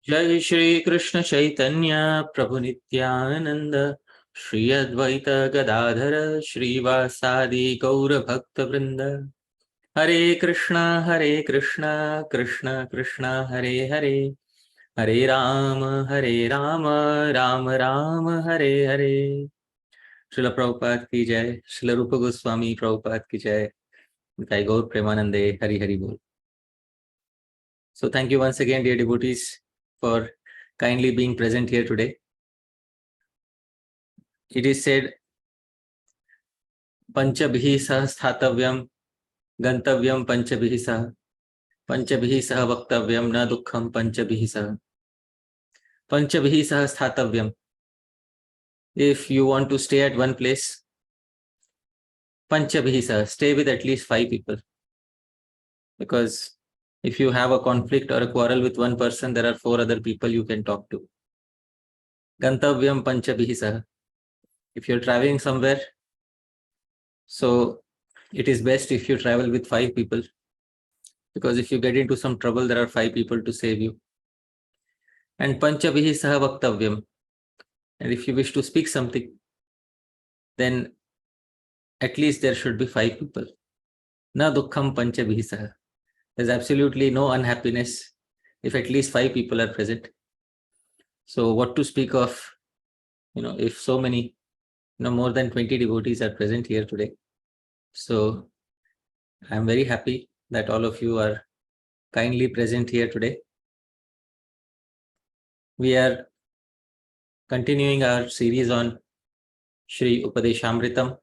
Jai Shri Krishna Chaitanya Prabhu Nityananda Shri Advaita Gadadhara Shri Vasadi Gaura Bhakta Vrinda Hare Krishna Krishna Krishna Hare Hare Hare Rama Rama Rama Hare Hare. Srila Prabhupada ki jai, Srila Rupa Goswami Prabhupada ki jai, Nitai Gaur Premanande, Hari Hari Bol. So thank you once again, dear devotees, for kindly being present here today. It is said, Panchabhi sah sthatavyam, gantavyam panchabhi sah vaktavyam na dukkham panchabhi sah. Panchabhi sah sthatavyam. If you want to stay at one place, panchabhi sah, stay with at least 5 people. Because if you have a conflict or a quarrel with one person, there are 4 other people you can talk to. Gantavyam panchabhi sah. If you're traveling somewhere, so it is best if you travel with 5 people. Because if you get into some trouble, there are 5 people to save you. And panchabhi sah vaktavyam. And if you wish to speak something, then at least there should be 5 people. Na dukkham panchabhi sah. There's absolutely no unhappiness if at least 5 people are present. So what to speak of, if so many, more than 20 devotees are present here today. So I'm very happy that all of you are kindly present here today. We are continuing our series on Śrī-Upadeśāmṛtam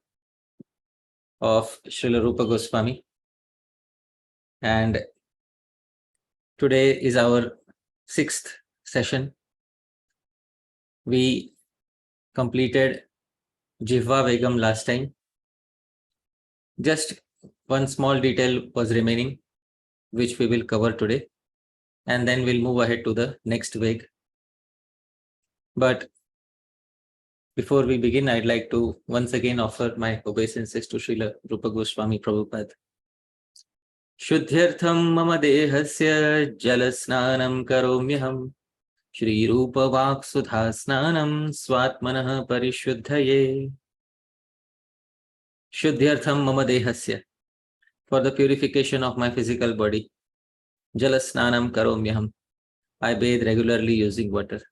of Srila Rupa Goswami. And today is our 6th session. We completed Jihva vegam last time. Just one small detail was remaining, which we will cover today. And then we'll move ahead to the next veg. But before we begin, I'd like to once again offer my obeisances to Srila Rupa Goswami Prabhupada. Shuddhyartham mama dehasya jalasnanam karomyaham Shri Rupa Vaksudhasnanam Swatmanah Parishuddhaye. Shuddhyartham mama dehasya. For the purification of my physical body. Jalasnanam karomyaham. I bathe regularly using water.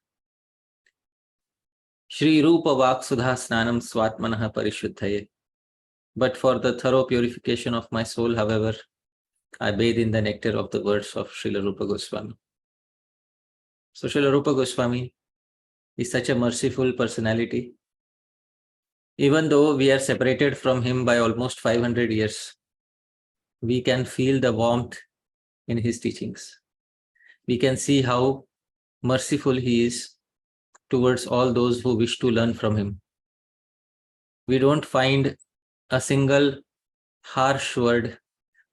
Shri Rupa Vaksudhasnanam Swatmanah Parishuddhaye. But for the thorough purification of my soul, however, I bathe in the nectar of the words of Srila Rupa Goswami. So Srila Rupa Goswami is such a merciful personality. Even though we are separated from him by almost 500 years, we can feel the warmth in his teachings. We can see how merciful he is towards all those who wish to learn from him. We don't find a single harsh word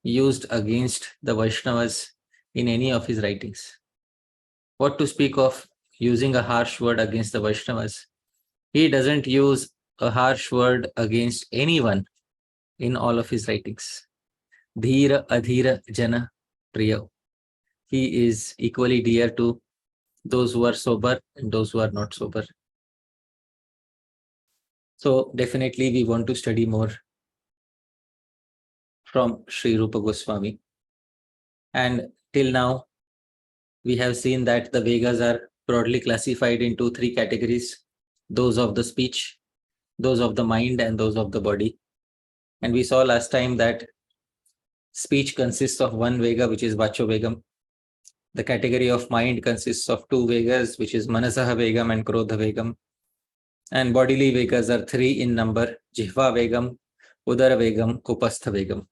used against the Vaishnavas in any of his writings. What to speak of using a harsh word against the Vaishnavas? He doesn't use a harsh word against anyone in all of his writings. Dhira adhira jana priya. He is equally dear to those who are sober and those who are not sober. So definitely we want to study more from Sri Rupa Goswami. And till now, we have seen that the Vegas are broadly classified into 3 categories. Those of the speech, those of the mind, and those of the body. And we saw last time that speech consists of 1 Vega, which is Vacho Vegam. The category of mind consists of 2 Vegas, which is Manasaha Vegam and Krodha Vegam. And bodily Vegas are 3 in number, Jihva Vegam, Udara Vegam, Upastha Vegam.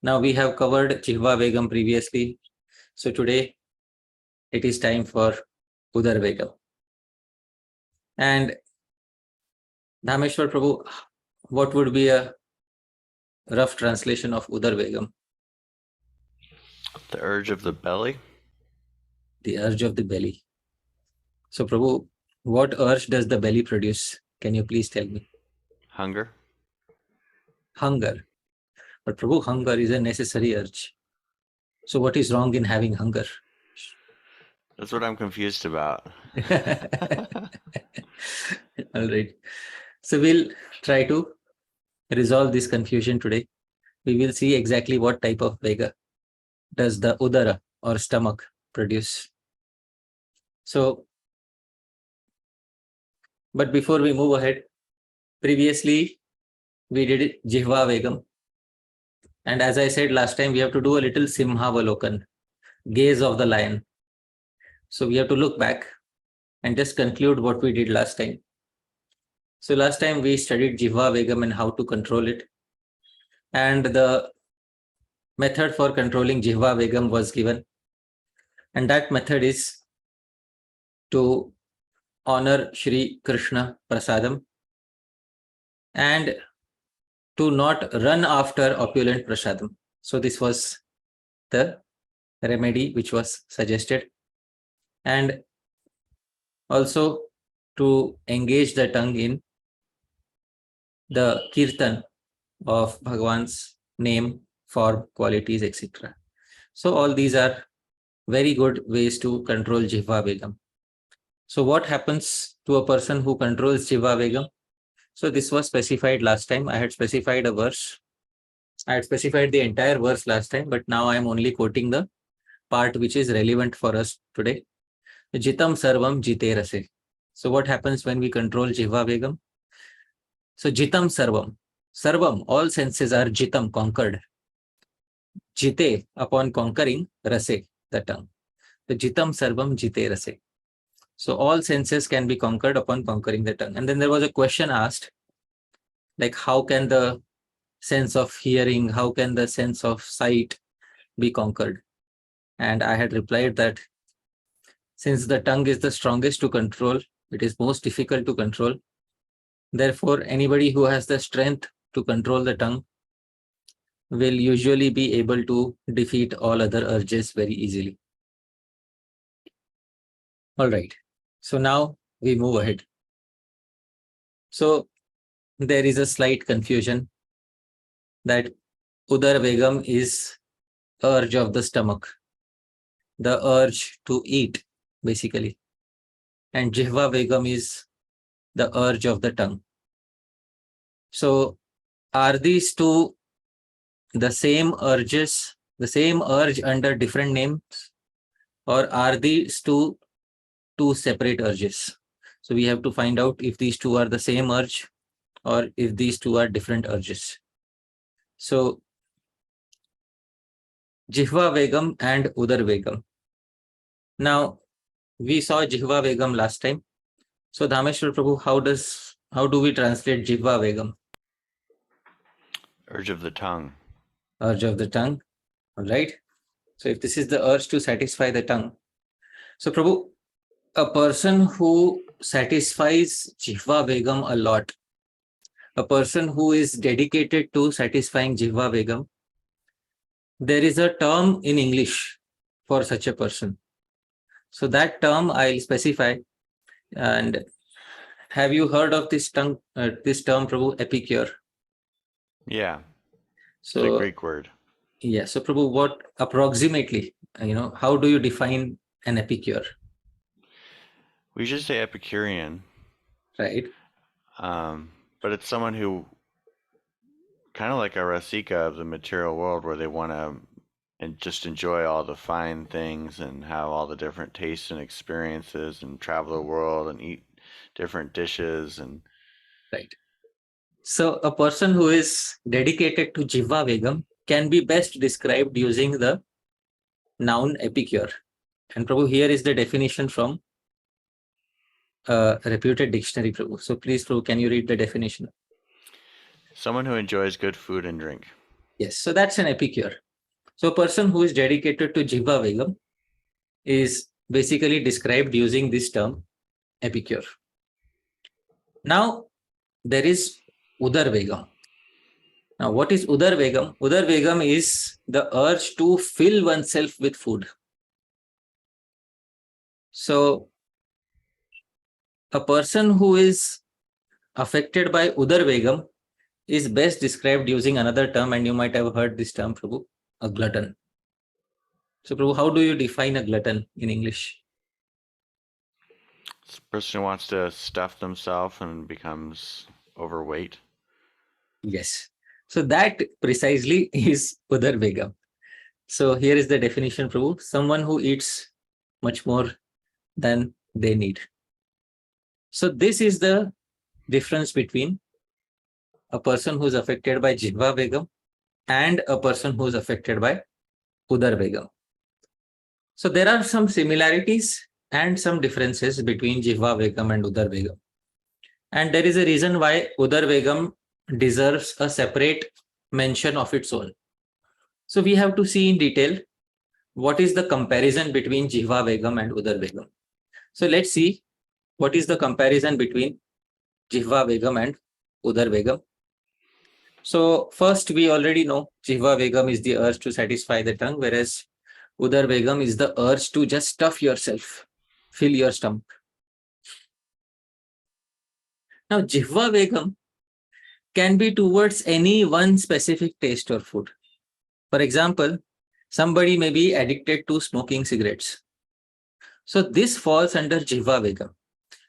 Now we have covered Jihva Vegam previously. So today it is time for Udara Vegam. And Dhāmeśvara Prabhu, what would be a rough translation of Udara Vegam? The urge of the belly. The urge of the belly. So Prabhu, what urge does the belly produce? Can you please tell me? Hunger. Hunger. But Prabhu, hunger is a necessary urge. So what is wrong in having hunger? That's what I'm confused about. All right. So we'll try to resolve this confusion today. We will see exactly what type of vega does the Udara or stomach produce. So, but before we move ahead, previously we did Jihva vegam. And as I said last time, we have to do a little Simvahalokam, gaze of the lion. So we have to look back and just conclude what we did last time. So last time we studied Jihva vegam and how to control it. And the method for controlling Jihva vegam was given. And that method is to honor Shri Krishna Prasadam and to not run after opulent prasadam. So this was the remedy which was suggested. And also to engage the tongue in the kirtan of Bhagwan's name, form, qualities, etc. So all these are very good ways to control Jihva vegam. So what happens to a person who controls Jihva vegam? So this was specified last time. I had specified a verse. I had specified the entire verse last time, but now I am only quoting the part which is relevant for us today. Jitam sarvam jite rase. So what happens when we control Jihva vegam? So jitam sarvam. Sarvam, all senses are jitam, conquered. Jite, upon conquering, rase, the tongue. So jitam sarvam jite rase. So all senses can be conquered upon conquering the tongue. And then there was a question asked, like how can the sense of hearing, how can the sense of sight be conquered? And I had replied that since the tongue is the strongest to control, it is most difficult to control. Therefore, anybody who has the strength to control the tongue will usually be able to defeat all other urges very easily. All right. So now we move ahead. So there is a slight confusion that Udara vegam is urge of the stomach, the urge to eat, basically. And Jihva vegam is the urge of the tongue. So are these two the same urges, the same urge under different names, or are these two separate urges? So we have to find out if these two are the same urge or if these two are different urges. So Jihva vegam and Udara vegam. Now we saw Jihva vegam last time. So Dhāmeśvara Prabhu, how do we translate Jihva vegam? Urge of the tongue. Urge of the tongue. All right. So if this is the urge to satisfy the tongue. So Prabhu, a person who satisfies Jihva vegam a lot, a person who is dedicated to satisfying Jihva vegam, there is a term in English for such a person. So that term I'll specify. And have you heard of this term, Prabhu, Epicure? Yeah. So it's a Greek word. Yeah. So Prabhu, what approximately, how do you define an epicure? We should say Epicurean. Right. But it's someone who kind of like a Rasika of the material world, where they want to and just enjoy all the fine things and have all the different tastes and experiences and travel the world and eat different dishes and right. So a person who is dedicated to Jihva vegam can be best described using the noun epicure. And Prabhu, here is the definition from a reputed dictionary, Prabhu. So please, Prabhu, can you read the definition? Someone who enjoys good food and drink. Yes, so that's an epicure. So a person who is dedicated to Jihva vegam is basically described using this term epicure. Now there is Udara vegam. Now what is Udara vegam? Udara vegam is the urge to fill oneself with food. So a person who is affected by Udara vegam is best described using another term, and you might have heard this term, Prabhu, a glutton. So Prabhu, how do you define a glutton in English? It's the person who wants to stuff themselves and becomes overweight. Yes. So that precisely is Udar vegam. So here is the definition, Prabhu. Someone who eats much more than they need. So this is the difference between a person who is affected by Jihva vegam and a person who is affected by Udar vegam. So there are some similarities and some differences between Jihva vegam and Udar vegam. And there is a reason why Udar vegam deserves a separate mention of its own. So we have to see in detail what is the comparison between Jihva vegam and Udar vegam. So let's see what is the comparison between Jihva vegam and Udar vegam. So first, we already know Jihva vegam is the urge to satisfy the tongue, whereas Udar vegam is the urge to just stuff yourself, fill your stomach. Now, Jihva vegam can be towards any one specific taste or food. For example, somebody may be addicted to smoking cigarettes. So this falls under Jihva vegam.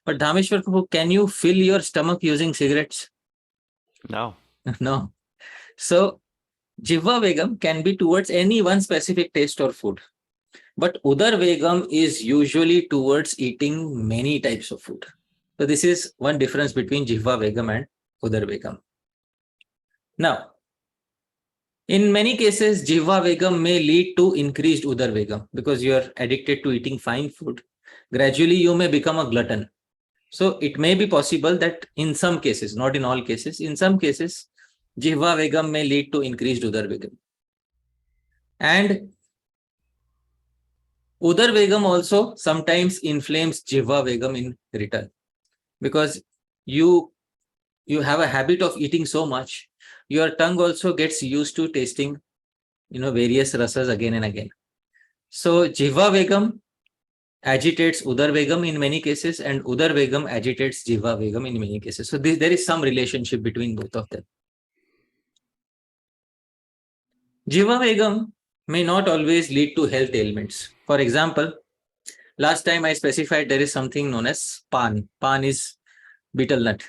But Dhāmeśvara, can you fill your stomach using cigarettes? No. No. So Jihva vegam can be towards any one specific taste or food. But Udar vegam is usually towards eating many types of food. So this is one difference between Jihva vegam and Udar vegam. Now, in many cases, Jihva vegam may lead to increased Udar vegam because you are addicted to eating fine food. Gradually, you may become a glutton. So it may be possible that in some cases, not in all cases, in some cases, Jihva vegam may lead to increased Udar vegam. And Udar vegam also sometimes inflames Jihva vegam in return because you have a habit of eating so much, your tongue also gets used to tasting, various rasas again and again. So Jihva vegam agitates Udar vegam in many cases, and Udar vegam agitates Jihva vegam in many cases. So there is some relationship between both of them. Jihva vegam may not always lead to health ailments. For example, last time I specified there is something known as pan. Pan is betel nut.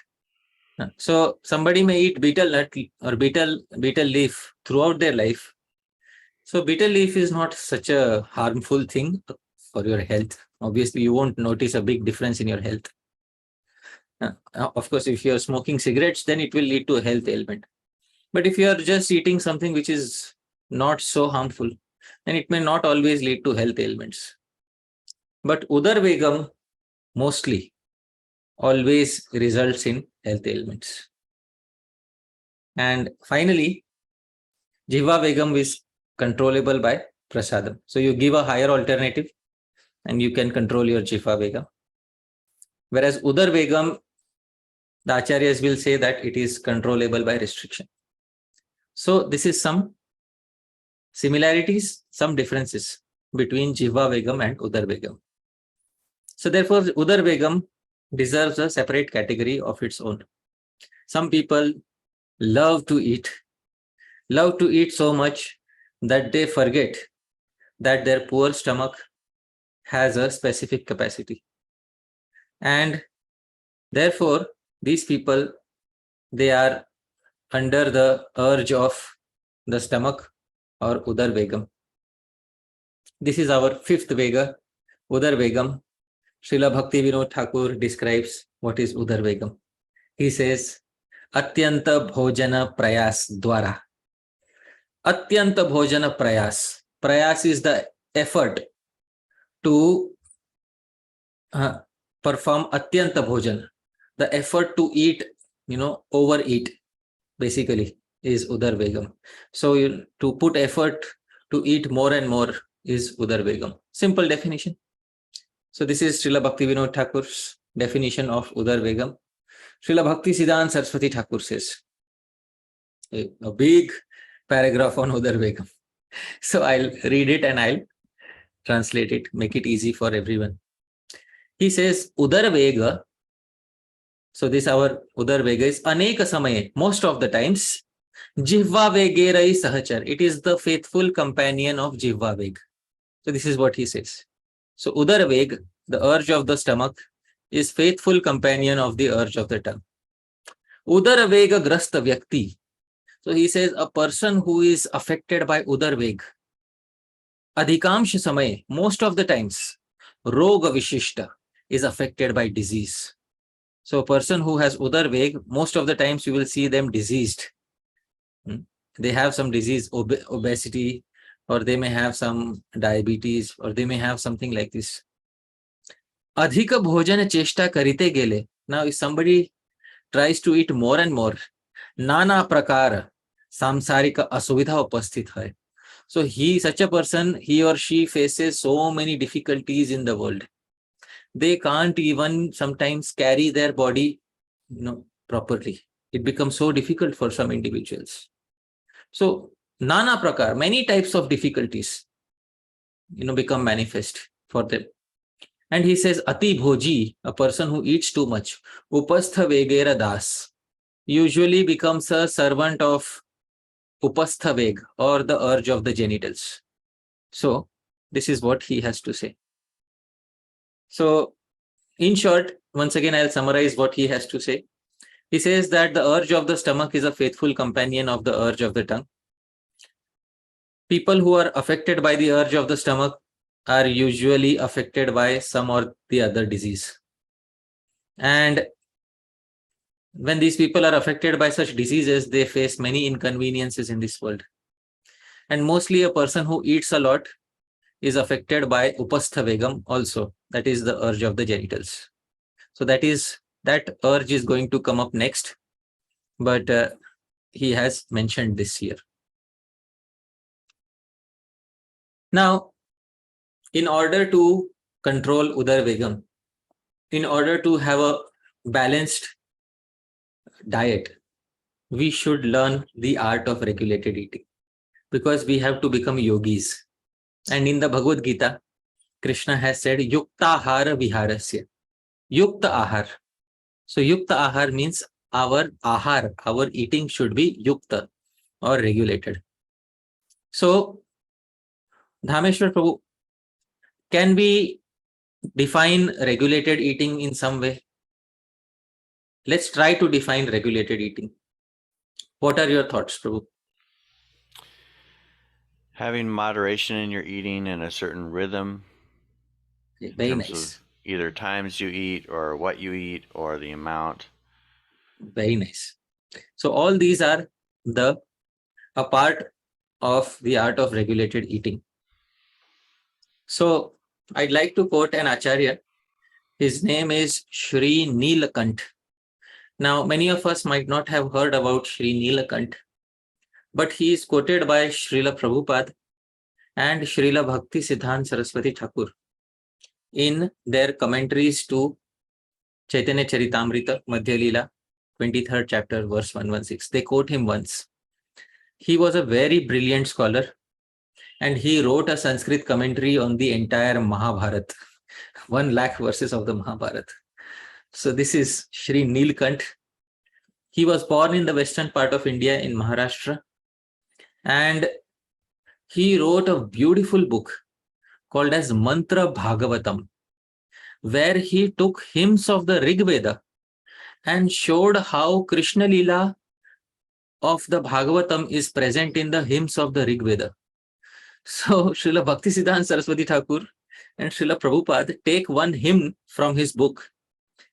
So somebody may eat betel nut or betel leaf throughout their life. So betel leaf is not such a harmful thing for your health. Obviously, you won't notice a big difference in your health. Of course, if you're smoking cigarettes, then it will lead to a health ailment. But if you're just eating something which is not so harmful, then it may not always lead to health ailments. But Udar vegam mostly always results in health ailments. And finally, Jihva vegam is controllable by prasadam. So you give a higher alternative and you can control your Jihva vegam. Whereas Udar vegam, the acharyas will say that it is controllable by restriction. So this is some similarities, some differences between Jihva vegam and Udar vegam. So therefore, Udar vegam deserves a separate category of its own. Some people love to eat so much that they forget that their poor stomach has a specific capacity. And therefore, these people, they are under the urge of the stomach or Udar vegam. This is our fifth vega, Udar vegam. Srila Bhaktivinode Thakura describes what is Udar vegam. He says, Atyanta bhojana prayas dwara. Atyanta bhojana prayas. Prayas is the effort to perform atyanta bhojana. The effort to eat, overeat, basically, is Udar vegam. So to put effort to eat more and more is Udar vegam. Simple definition. So this is Srila Bhaktivinode Thakura's definition of Udar vegam. Srila Bhaktisiddhant Saraswati Thakura says a big paragraph on Udar vegam. So I'll read it and I'll translate it, make it easy for everyone. He says, Udar vega. So this our Udar vega is aneka samaye, most of the times, Jihva vegerai sahachar. It is the faithful companion of Jihva veg. So this is what he says. So Udar veg, the urge of the stomach, is faithful companion of the urge of the tongue. Udara vega grasta vyakti. So he says a person who is affected by udar veg, adhikamsh samay, most of the times, roga vishishta, is affected by disease. So a person who has udar veg, most of the times you will see them diseased. They have some disease, obesity, or they may have some diabetes, or they may have something like this. Adhika bhojan cheshta karite gele. Now if somebody tries to eat more and more, nana prakara samsarika asubidha upasthit hai. So such a person, he or she faces so many difficulties in the world. They can't even sometimes carry their body, properly. It becomes so difficult for some individuals. So nana prakar, many types of difficulties, become manifest for them. And he says, ati bhoji, a person who eats too much, upastha vegera das, usually becomes a servant of upastha veg, or the urge of the genitals. So this is what he has to say. So in short, once again, I'll summarize what he has to say. He says that the urge of the stomach is a faithful companion of the urge of the tongue. People who are affected by the urge of the stomach are usually affected by some or the other disease. And when these people are affected by such diseases, they face many inconveniences in this world. And mostly a person who eats a lot is affected by upastha vegam also, that is the urge of the genitals. So that urge is going to come up next, but he has mentioned this here. Now, in order to control udar vegam, in order to have a balanced diet, we should learn the art of regulated eating, because we have to become yogis. And in the Bhagavad Gita, Krishna has said, Yukta ahara viharasya. Yukta ahar. So Yukta ahar means our ahar, our eating should be yukta, or regulated. So, Dhāmeśvara Prabhu, can we define regulated eating in some way? Let's try to define regulated eating. What are your thoughts, Prabhu? Having moderation in your eating and a certain rhythm. Very in nice. Terms of either times you eat, or what you eat, or the amount. Very nice. So all these are a part of the art of regulated eating. So I'd like to quote an acharya. His name is Sri Nilakantha. Now, many of us might not have heard about Sri Nilakantha, but he is quoted by Srila Prabhupada and Srila Bhaktisiddhant Saraswati Thakura in their commentaries to Chaitanya Charitamrita, Madhya Lila, 23rd chapter, verse 116. They quote him once. He was a very brilliant scholar, and he wrote a Sanskrit commentary on the entire Mahabharata, 1 lakh verses of the Mahabharata. So this is Sri Nilakantha. He was born in the western part of India in Maharashtra, and he wrote a beautiful book called as Mantra Bhagavatam, where he took hymns of the Rig Veda and showed how Krishna Lila of the Bhagavatam is present in the hymns of the Rig Veda. So Srila Bhaktisiddhant Saraswati Thakura and Srila Prabhupada take one hymn from his book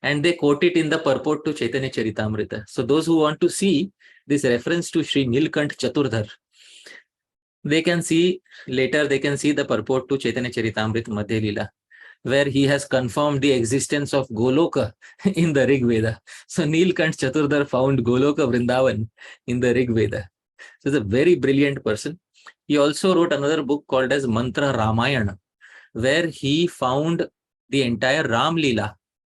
and they quote it in the purport to Chaitanya Charitamrita. So those who want to see this reference to Sri Nilakantha Caturdhara, they can see the purport to Chaitanya Charitamrita Madhya Lila, where he has confirmed the existence of Goloka in the Rig Veda. So Nilakantha Caturdhara found Goloka Vrindavan in the Rig Veda. So he's a very brilliant person. He also wrote another book called as Mantra Ramayana, where he found the entire Ram Lila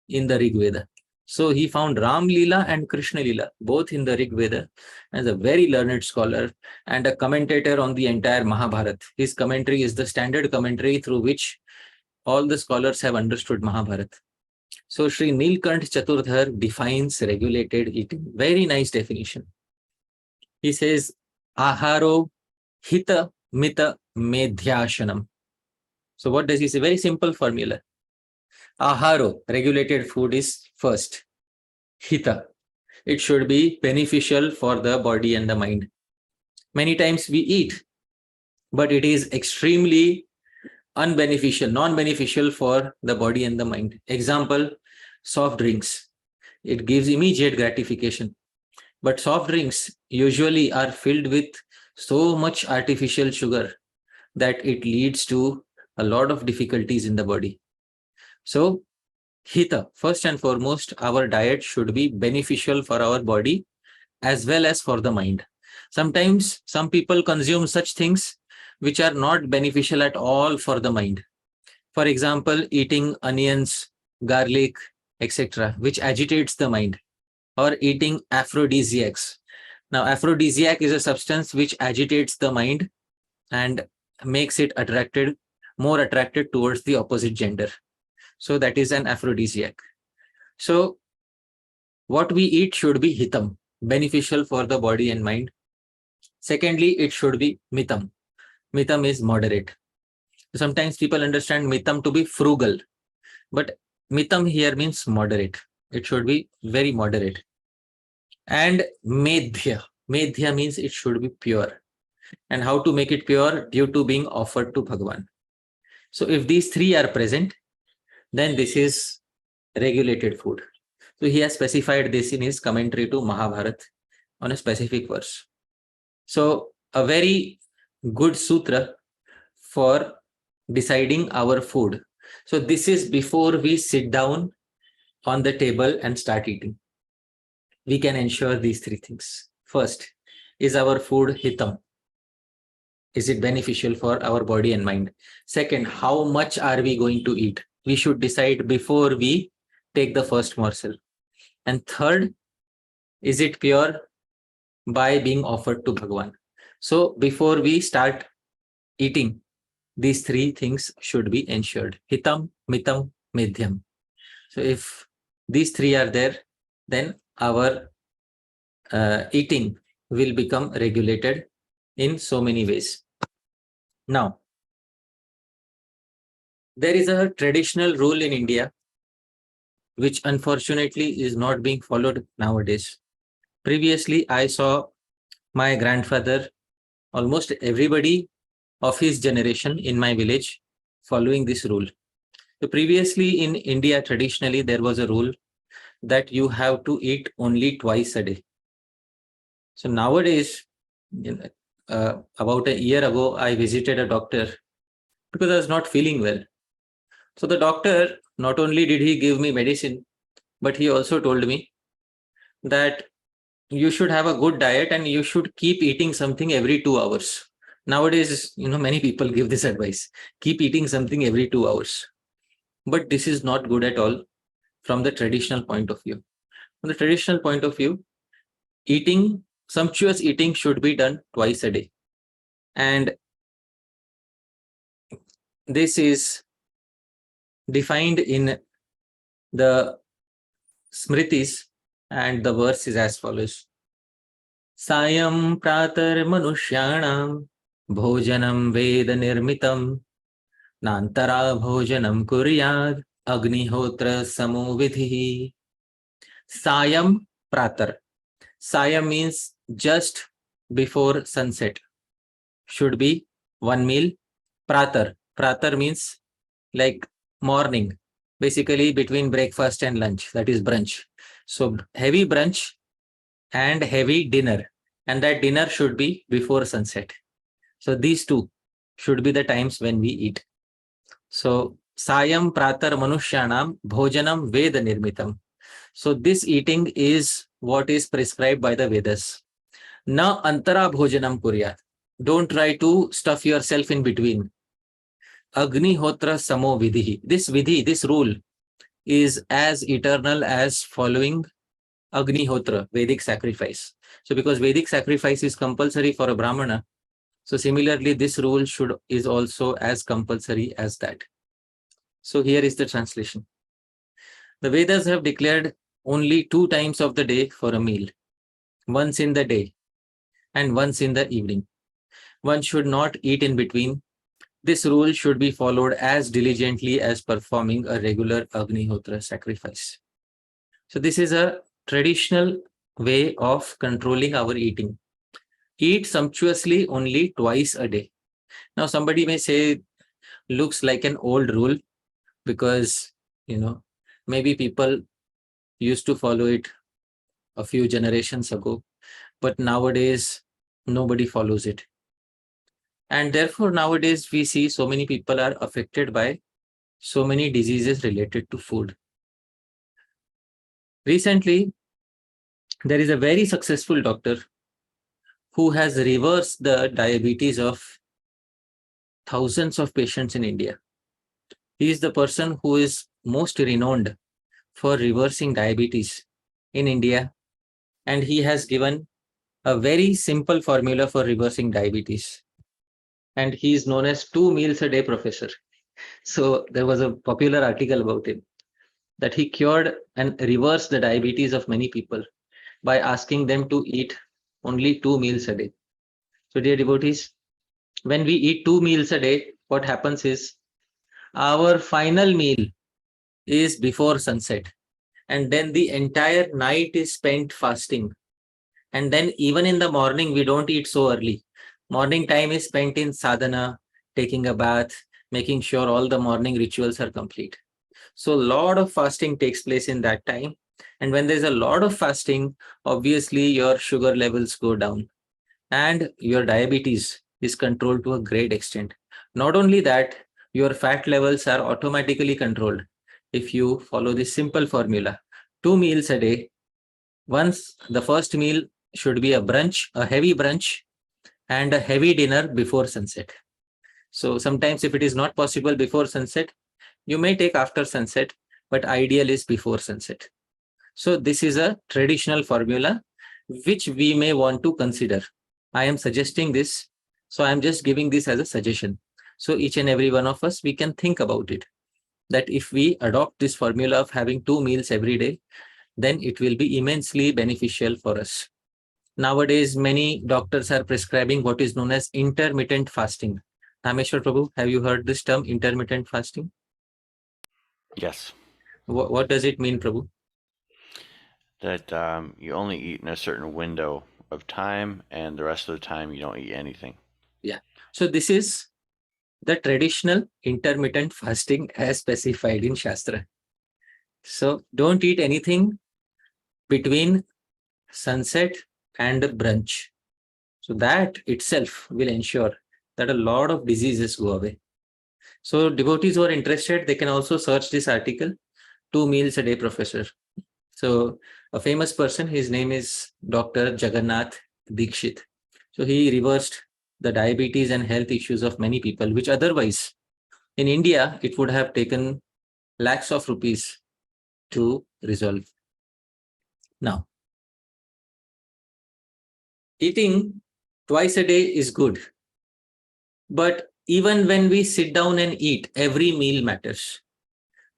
in the Rig Veda. So he found Ram Lila and Krishna Lila both in the Rig Veda, as a very learned scholar and a commentator on the entire Mahabharata. His commentary is the standard commentary through which all the scholars have understood Mahabharata. So Sri Nilakantha Caturdhara defines regulated eating. Very nice definition. He says, Aharo hita mita medhyashanam. So what does he say? Very simple formula. Aharo, regulated food, is first. Hita, it should be beneficial for the body and the mind. Many times we eat, but it is extremely unbeneficial, non-beneficial for the body and the mind. Example, soft drinks. It gives immediate gratification. But soft drinks usually are filled with so much artificial sugar that it leads to a lot of difficulties in the body. So, Hita, first and foremost, our diet should be beneficial for our body as well as for the mind. Sometimes some people consume such things which are not beneficial at all for the mind. For example, eating onions, garlic, etc., which agitates the mind, or eating aphrodisiacs. Now, aphrodisiac is a substance which agitates the mind and makes it more attracted towards the opposite gender. So that is an aphrodisiac. So what we eat should be hitam, beneficial for the body and mind. Secondly, it should be mitam. Mitam is moderate. Sometimes people understand mitam to be frugal, but mitam here means moderate. It should be very moderate. And medhya. Medhya means it should be pure. And how to make it pure? Due to being offered to Bhagavan. So if these three are present, then this is regulated food. So he has specified this in his commentary to Mahabharata on a specific verse. So a very good sutra for deciding our food. So this is before we sit down on the table and start eating. We can ensure these three things. First, is our food hitam? Is it beneficial for our body and mind? Second, how much are we going to eat? We should decide before we take the first morsel. And third, is it pure by being offered to Bhagavan? So before we start eating, these three things should be ensured. Hitam, mitam, medhyam. So if these three are there, then our eating will become regulated in so many ways. Now, there is a traditional rule in India which unfortunately is not being followed nowadays. Previously, I saw my grandfather, almost everybody of his generation in my village following this rule. So previously in India, traditionally, there was a rule that you have to eat only twice a day. So nowadays, about a year ago, I visited a doctor because I was not feeling well. So the doctor, not only did he give me medicine, but he also told me that you should have a good diet and you should keep eating something every 2 hours. Nowadays, many people give this advice. Keep eating something every 2 hours. But this is not good at all from the traditional point of view. From the traditional point of view, sumptuous eating should be done twice a day. And this is defined in the Smritis, and the verse is as follows. Sayam pratar manushyanam bhojanam veda nirmitam nantara bhojanam kuryad agnihotra samovidhi. Sayam pratar. Sayam means just before sunset. Should be one meal. Pratar. Pratar means like morning, basically between breakfast and lunch, that is brunch. So heavy brunch and heavy dinner, and that dinner should be before sunset. So these two should be the times when we eat. So sayam pratar manushyanam bhojanam veda nirmitam. So this eating is what is prescribed by the Vedas. Na antara bhojanam kuryat. Don't try to stuff yourself in between. Agnihotra samo vidhi. This rule is as eternal as following Agnihotra, Vedic sacrifice. So because Vedic sacrifice is compulsory for a Brahmana, so similarly this rule is also as compulsory as that. So here is the translation. The Vedas have declared only 2 times of the day for a meal. Once in the day and once in the evening. One should not eat in between. This rule should be followed as diligently as performing a regular Agnihotra sacrifice. So this is a traditional way of controlling our eating. Eat sumptuously only twice a day. Now somebody may say, looks like an old rule because, maybe people used to follow it a few generations ago, but nowadays nobody follows it. And therefore nowadays we see so many people are affected by so many diseases related to food. Recently, there is a very successful doctor who has reversed the diabetes of thousands of patients in India. He is the person who is most renowned for reversing diabetes in India, and he has given a very simple formula for reversing diabetes. And he is known as 2 meals a day professor. So there was a popular article about him that he cured and reversed the diabetes of many people by asking them to eat only 2 meals a day. So dear devotees, when we eat 2 meals a day, what happens is our final meal is before sunset, and then the entire night is spent fasting. And then even in the morning, we don't eat so early. Morning time is spent in sadhana, taking a bath, making sure all the morning rituals are complete. So a lot of fasting takes place in that time. And when there's a lot of fasting, obviously your sugar levels go down and your diabetes is controlled to a great extent. Not only that, your fat levels are automatically controlled if you follow this simple formula. 2 meals a day. Once the first meal should be a brunch, a heavy brunch, and a heavy dinner before sunset. So sometimes if it is not possible before sunset, you may take after sunset, but ideal is before sunset. So this is a traditional formula which we may want to consider. I am suggesting this, so I am just giving this as a suggestion. So each and every one of us, we can think about it, that if we adopt this formula of having 2 meals every day, then it will be immensely beneficial for us. Nowadays, many doctors are prescribing what is known as intermittent fasting. Dhāmeśvara Prabhu, have you heard this term, intermittent fasting? Yes. What does it mean, Prabhu? That you only eat in a certain window of time, and the rest of the time you don't eat anything. Yeah. So this is the traditional intermittent fasting as specified in Shastra. So don't eat anything between sunset and brunch. So that itself will ensure that a lot of diseases go away. So devotees who are interested, they can also search this article, 2 meals a day professor. So a famous person, his name is Dr. Jagannath Dikshit. So he reversed the diabetes and health issues of many people, which otherwise in India, it would have taken lakhs of rupees to resolve. Now, eating twice a day is good. But even when we sit down and eat, every meal matters.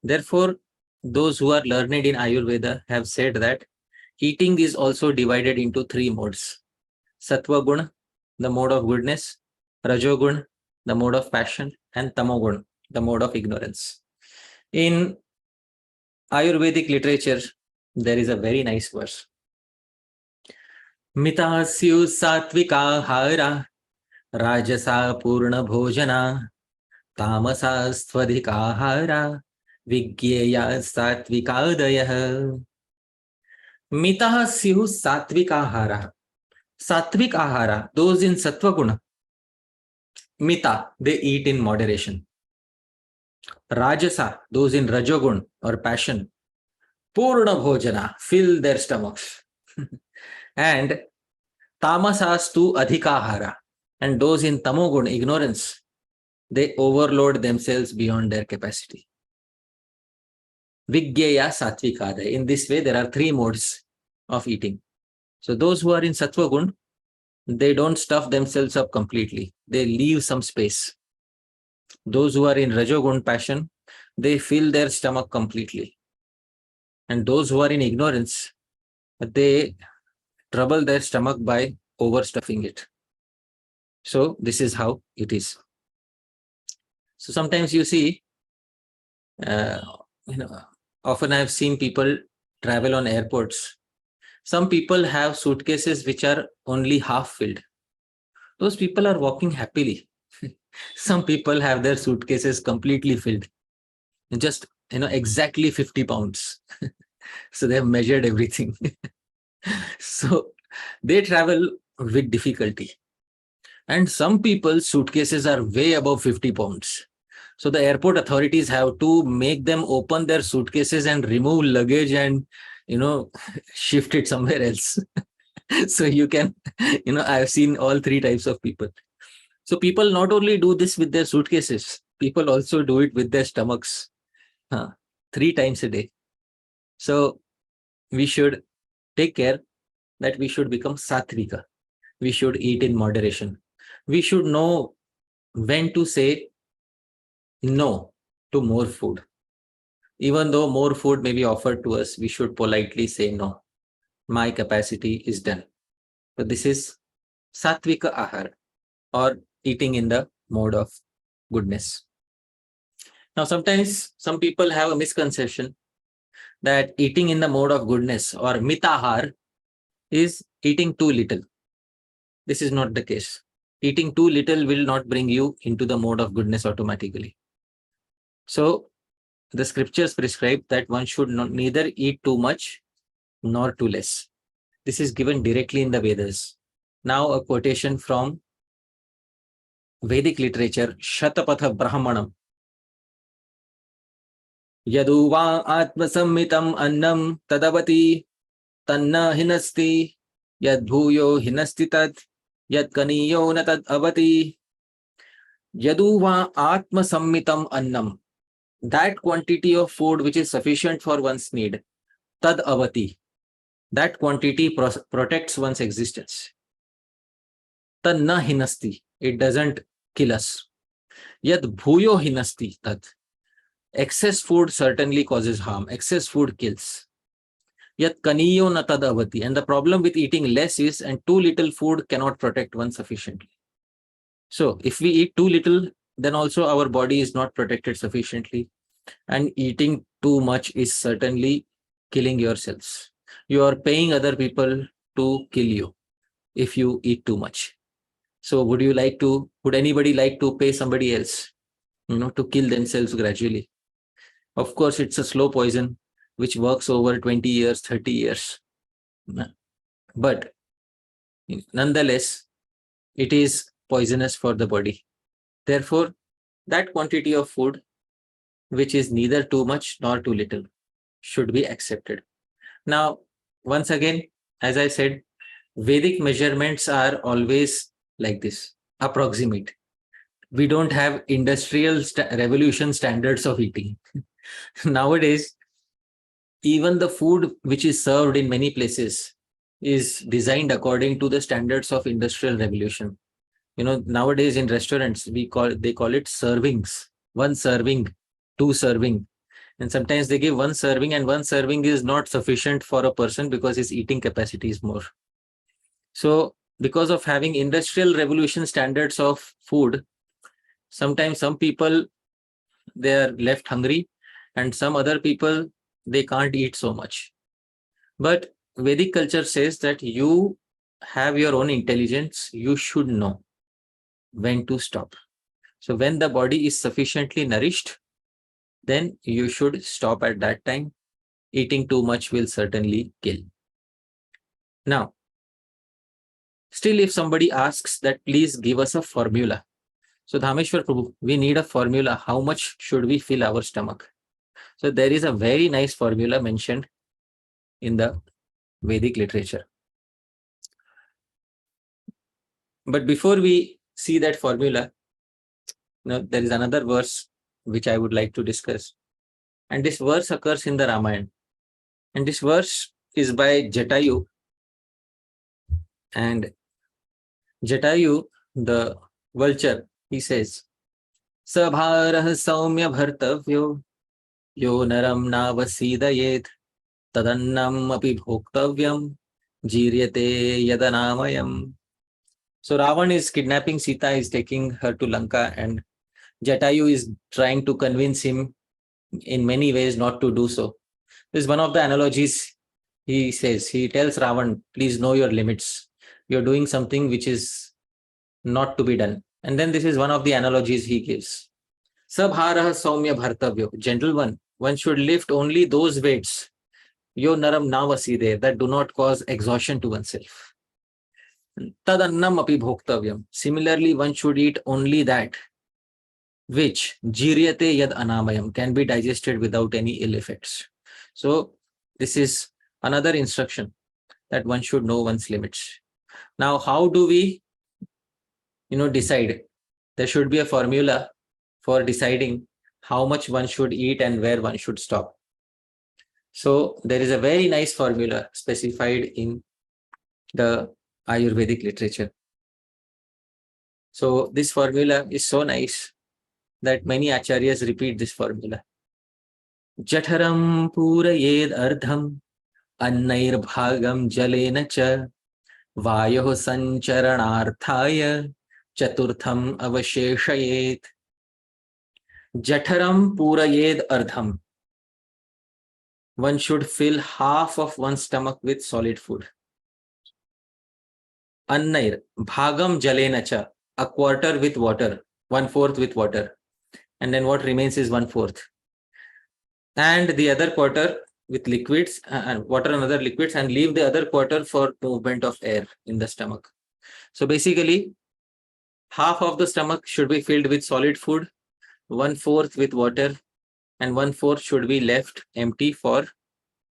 Therefore, those who are learned in Ayurveda have said that eating is also divided into 3 modes. Sattva Guna, the mode of goodness; Rajogun, the mode of passion; and Tamogun, the mode of ignorance. In Ayurvedic literature, there is a very nice verse. Mitasyu satvika hara, rajasa purna bhojana, tamasa stvadhika hara, vigyeya satvikadayah. Mitah syu satvik ahara. Satvik ahara, those in sattva guna. Mita, they eat in moderation. Rajasa, those in rajogun or passion. Purna bhojana, fill their stomachs. And tamasastu adhikahara, and those in tamogun, ignorance, they overload themselves beyond their capacity. Vigyeya satvikadaya. In this way, there are 3 modes of eating. So those who are in sattva gun, they don't stuff themselves up completely. They leave some space. Those who are in rajogun passion, they fill their stomach completely. And those who are in ignorance, they trouble their stomach by overstuffing it. So this is how it is. So sometimes you see, often I've seen people travel on airports. Some people have suitcases which are only half filled. Those people are walking happily. Some people have their suitcases completely filled, just exactly 50 pounds. So they have measured everything. So they travel with difficulty. And some people's suitcases are way above 50 pounds. So the airport authorities have to make them open their suitcases and remove luggage and, shift it somewhere else. So you can, I've seen all three types of people. So people not only do this with their suitcases, people also do it with their stomachs 3 times a day. So we should take care that we should become sattvika. We should eat in moderation. We should know when to say no to more food. Even though more food may be offered to us, we should politely say no. My capacity is done. So this is sattvika ahar, or eating in the mode of goodness. Now, sometimes some people have a misconception that eating in the mode of goodness or mitahar is eating too little. This is not the case. Eating too little will not bring you into the mode of goodness automatically. So the scriptures prescribe that one should neither eat too much nor too less. This is given directly in the Vedas. Now a quotation from Vedic literature, Shatapatha Brahmanam. Yaduva atmasammitam annam tadavati tanna hinasti yadbhuyo hinasti tad yadkaniyo na tad avati. Yaduva atmasammitam annam. That quantity of food which is sufficient for one's need, tad avati, that quantity protects one's existence. Tanna hinasti, it doesn't kill us. Yad bhuyo hinasti, tad, excess food certainly causes harm. Excess food kills. Yat kaniyo na tad avati, and the problem with eating less is, and too little food cannot protect one sufficiently. So if we eat too little, then also our body is not protected sufficiently. And eating too much is certainly killing yourselves. You are paying other people to kill you if you eat too much. So would anybody like to pay somebody else, to kill themselves gradually? Of course, it's a slow poison which works over 20 years, 30 years. But nonetheless, it is poisonous for the body. Therefore, that quantity of food, which is neither too much nor too little, should be accepted. Now, once again, as I said, Vedic measurements are always like this, approximate. We don't have industrial revolution standards of eating. Nowadays, even the food which is served in many places is designed according to the standards of industrial revolution. Nowadays in restaurants, they call it servings. 1 serving, 2 serving. And sometimes they give 1 serving, and 1 serving is not sufficient for a person because his eating capacity is more. So because of having industrial revolution standards of food, sometimes some people, they are left hungry, and some other people, they can't eat so much. But Vedic culture says that you have your own intelligence. You should know when to stop. So when the body is sufficiently nourished, then you should stop at that time. Eating too much will certainly kill. Now, still if somebody asks that please give us a formula. So Dhāmeśvara Prabhu, we need a formula. How much should we fill our stomach? So there is a very nice formula mentioned in the Vedic literature. But before we see that formula, there is another verse which I would like to discuss. And this verse occurs in the Ramayana. And this verse is by Jatayu. And Jatayu, the vulture, he says, Sabharah saumya bhartavyo yo naram navasidayet tadannam api bhoktavyam jiryate yadanamayam. So Ravan is kidnapping Sita, is taking her to Lanka, and Jatayu is trying to convince him in many ways not to do so. This is one of the analogies he says. He tells Ravan, please know your limits. You're doing something which is not to be done. And then this is one of the analogies he gives. Sabharaha saumya bhartavyo. Gentle one should lift only those weights, yo naram navaside, that do not cause exhaustion to oneself. Tadannam api bhoktavyam. Similarly, one should eat only that which jiryate yad anamayam, can be digested without any ill effects. So this is another instruction that one should know one's limits. Now, how do we decide? There should be a formula for deciding how much one should eat and where one should stop. So there is a very nice formula specified in the Ayurvedic literature. So this formula is so nice that many acharyas repeat this formula. Jataram purayed ardham annair bhagam jalena cha vayoh sancharanarthaya chaturtham avasheshayet. Jataram purayed ardham. One should fill half of one's stomach with solid food. Annair bhagam jalena cha, a quarter with water, 1/4 with water, and then what remains is 1/4, and the other quarter with liquids and water and other liquids, and leave the other quarter for movement of air in the stomach. So basically, half of the stomach should be filled with solid food, 1/4 with water, and 1/4 should be left empty for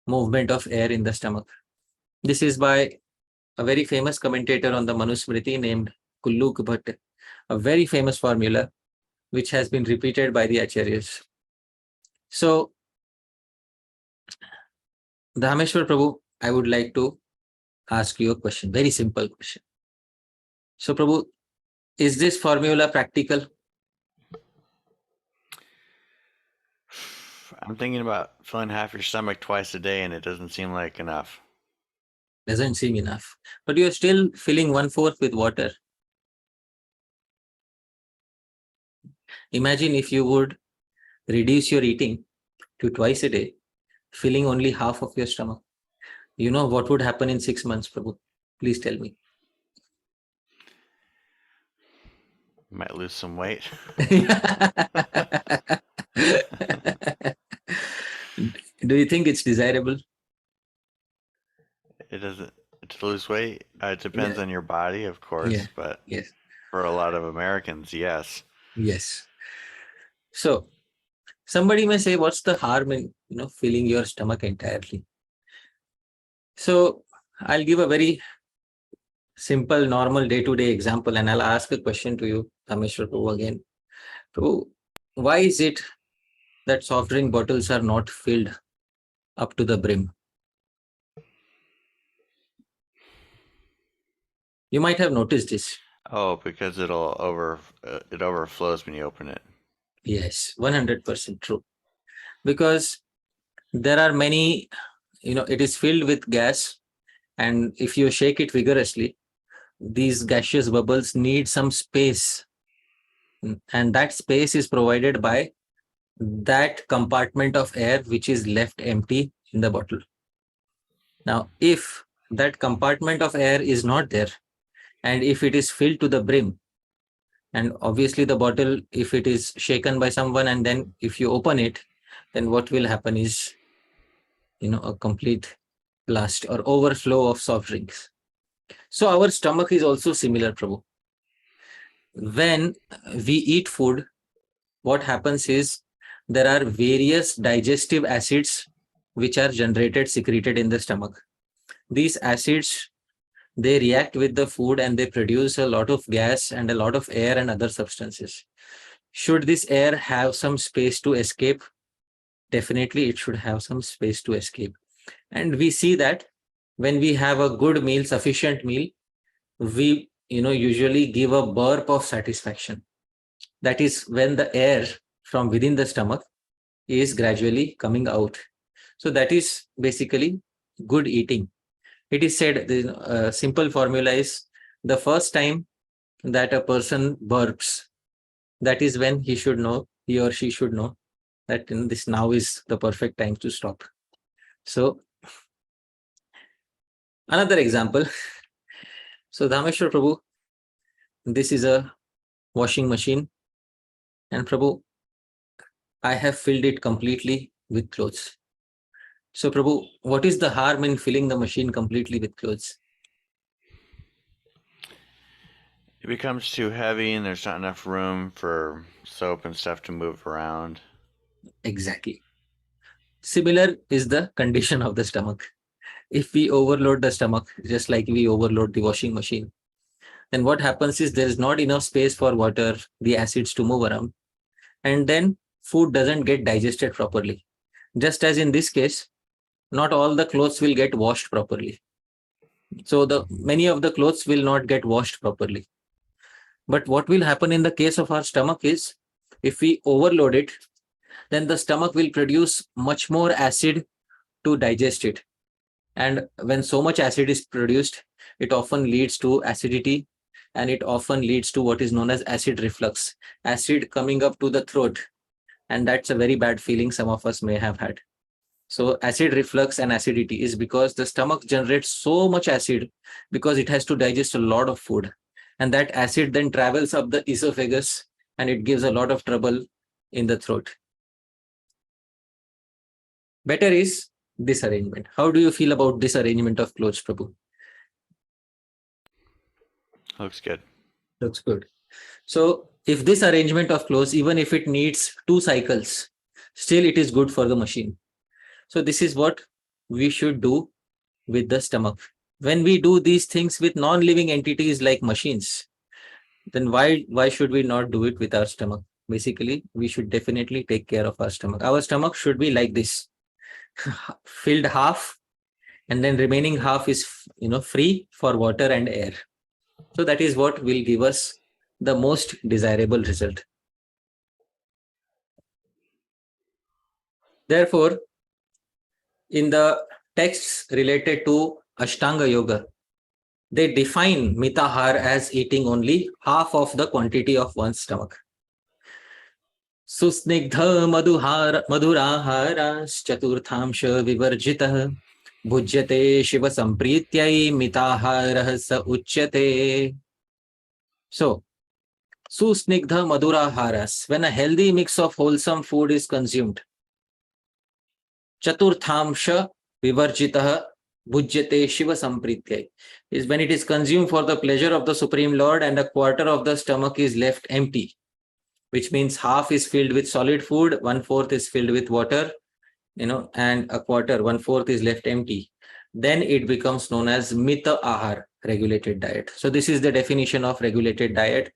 movement of air in the stomach. This is by a very famous commentator on the Manu Smriti named Kulluk Bhatt, a very famous formula which has been repeated by the acharyas. So, Dhāmeśvara Prabhu, I would like to ask you a question, very simple question. So, Prabhu, is this formula practical? I'm thinking about filling half your stomach twice a day, and it doesn't seem like enough. Doesn't seem enough. But you're still filling 1/4 with water. Imagine if you would reduce your eating to twice a day, filling only half of your stomach. You know what would happen in 6 months, Prabhu? Please tell me. Might lose some weight. Do you think it's desirable? It doesn't. To lose weight, it depends on your body, of course, but yes, for a lot of Americans, yes. Yes. So somebody may say, what's the harm in filling your stomach entirely? So I'll give a very simple, normal day-to-day example, and I'll ask a question to you, Dhāmeśvara Prabhu, again. So why is it that soft drink bottles are not filled up to the brim? You might have noticed this. Oh, because it overflows when you open it. Yes, 100% true. Because there are many, it is filled with gas, and if you shake it vigorously, these gaseous bubbles need some space, and that space is provided by that compartment of air which is left empty in the bottle. Now, if that compartment of air is not there, and if it is filled to the brim, and obviously the bottle, if it is shaken by someone and then if you open it, then what will happen is, a complete blast or overflow of soft drinks. So our stomach is also similar, Prabhu. When we eat food, what happens is there are various digestive acids which are secreted in the stomach. These acids, they react with the food and they produce a lot of gas and a lot of air and other substances. Should this air have some space to escape? Definitely it should have some space to escape. And we see that when we have a good meal, sufficient meal, we usually give a burp of satisfaction. That is when the air from within the stomach is gradually coming out. So that is basically good eating. It is said, the simple formula is, the first time that a person burps, that is when he or she should know that this now is the perfect time to stop. So another example. So Dhāmeśvara Prabhu, this is a washing machine, and Prabhu, I have filled it completely with clothes. So Prabhu, what is the harm in filling the machine completely with clothes? It becomes too heavy and there's not enough room for soap and stuff to move around. Exactly. Similar is the condition of the stomach. If we overload the stomach, just like we overload the washing machine, then what happens is there is not enough space for water, the acids to move around, and then food doesn't get digested properly. Just as in this case, not all the clothes will get washed properly. So many of the clothes will not get washed properly. But what will happen in the case of our stomach is, if we overload it, then the stomach will produce much more acid to digest it. And when so much acid is produced, it often leads to acidity, and it often leads to what is known as acid reflux, acid coming up to the throat. And that's a very bad feeling some of us may have had. So acid reflux and acidity is because the stomach generates so much acid because it has to digest a lot of food. And that acid then travels up the esophagus and it gives a lot of trouble in the throat. Better is this arrangement. How do you feel about this arrangement of clothes, Prabhu? Looks good. Looks good. So if this arrangement of clothes, even if it needs 2 cycles, still it is good for the machine. So this is what we should do with the stomach. When we do these things with non-living entities like machines, then why should we not do it with our stomach? Basically, we should definitely take care of our stomach. Our stomach should be like this, filled half, and then remaining half is free for water and air. So that is what will give us the most desirable result. Therefore, in the texts related to Ashtanga Yoga, they define mitahar as eating only half of the quantity of one's stomach. Susnigdha madhuraharas chaturthamsha vivarjitah bhujyate shiva samprityai mitaharah sa uchyate. So, susnigdha madhuraharas, when a healthy mix of wholesome food is consumed, chaturthamsha vivarjitah bhujyate shiva samprityai, is when it is consumed for the pleasure of the Supreme Lord and a quarter of the stomach is left empty, which means half is filled with solid food, 1/4 is filled with water, and a quarter, 1/4 is left empty. Then it becomes known as mita ahar, regulated diet. So this is the definition of regulated diet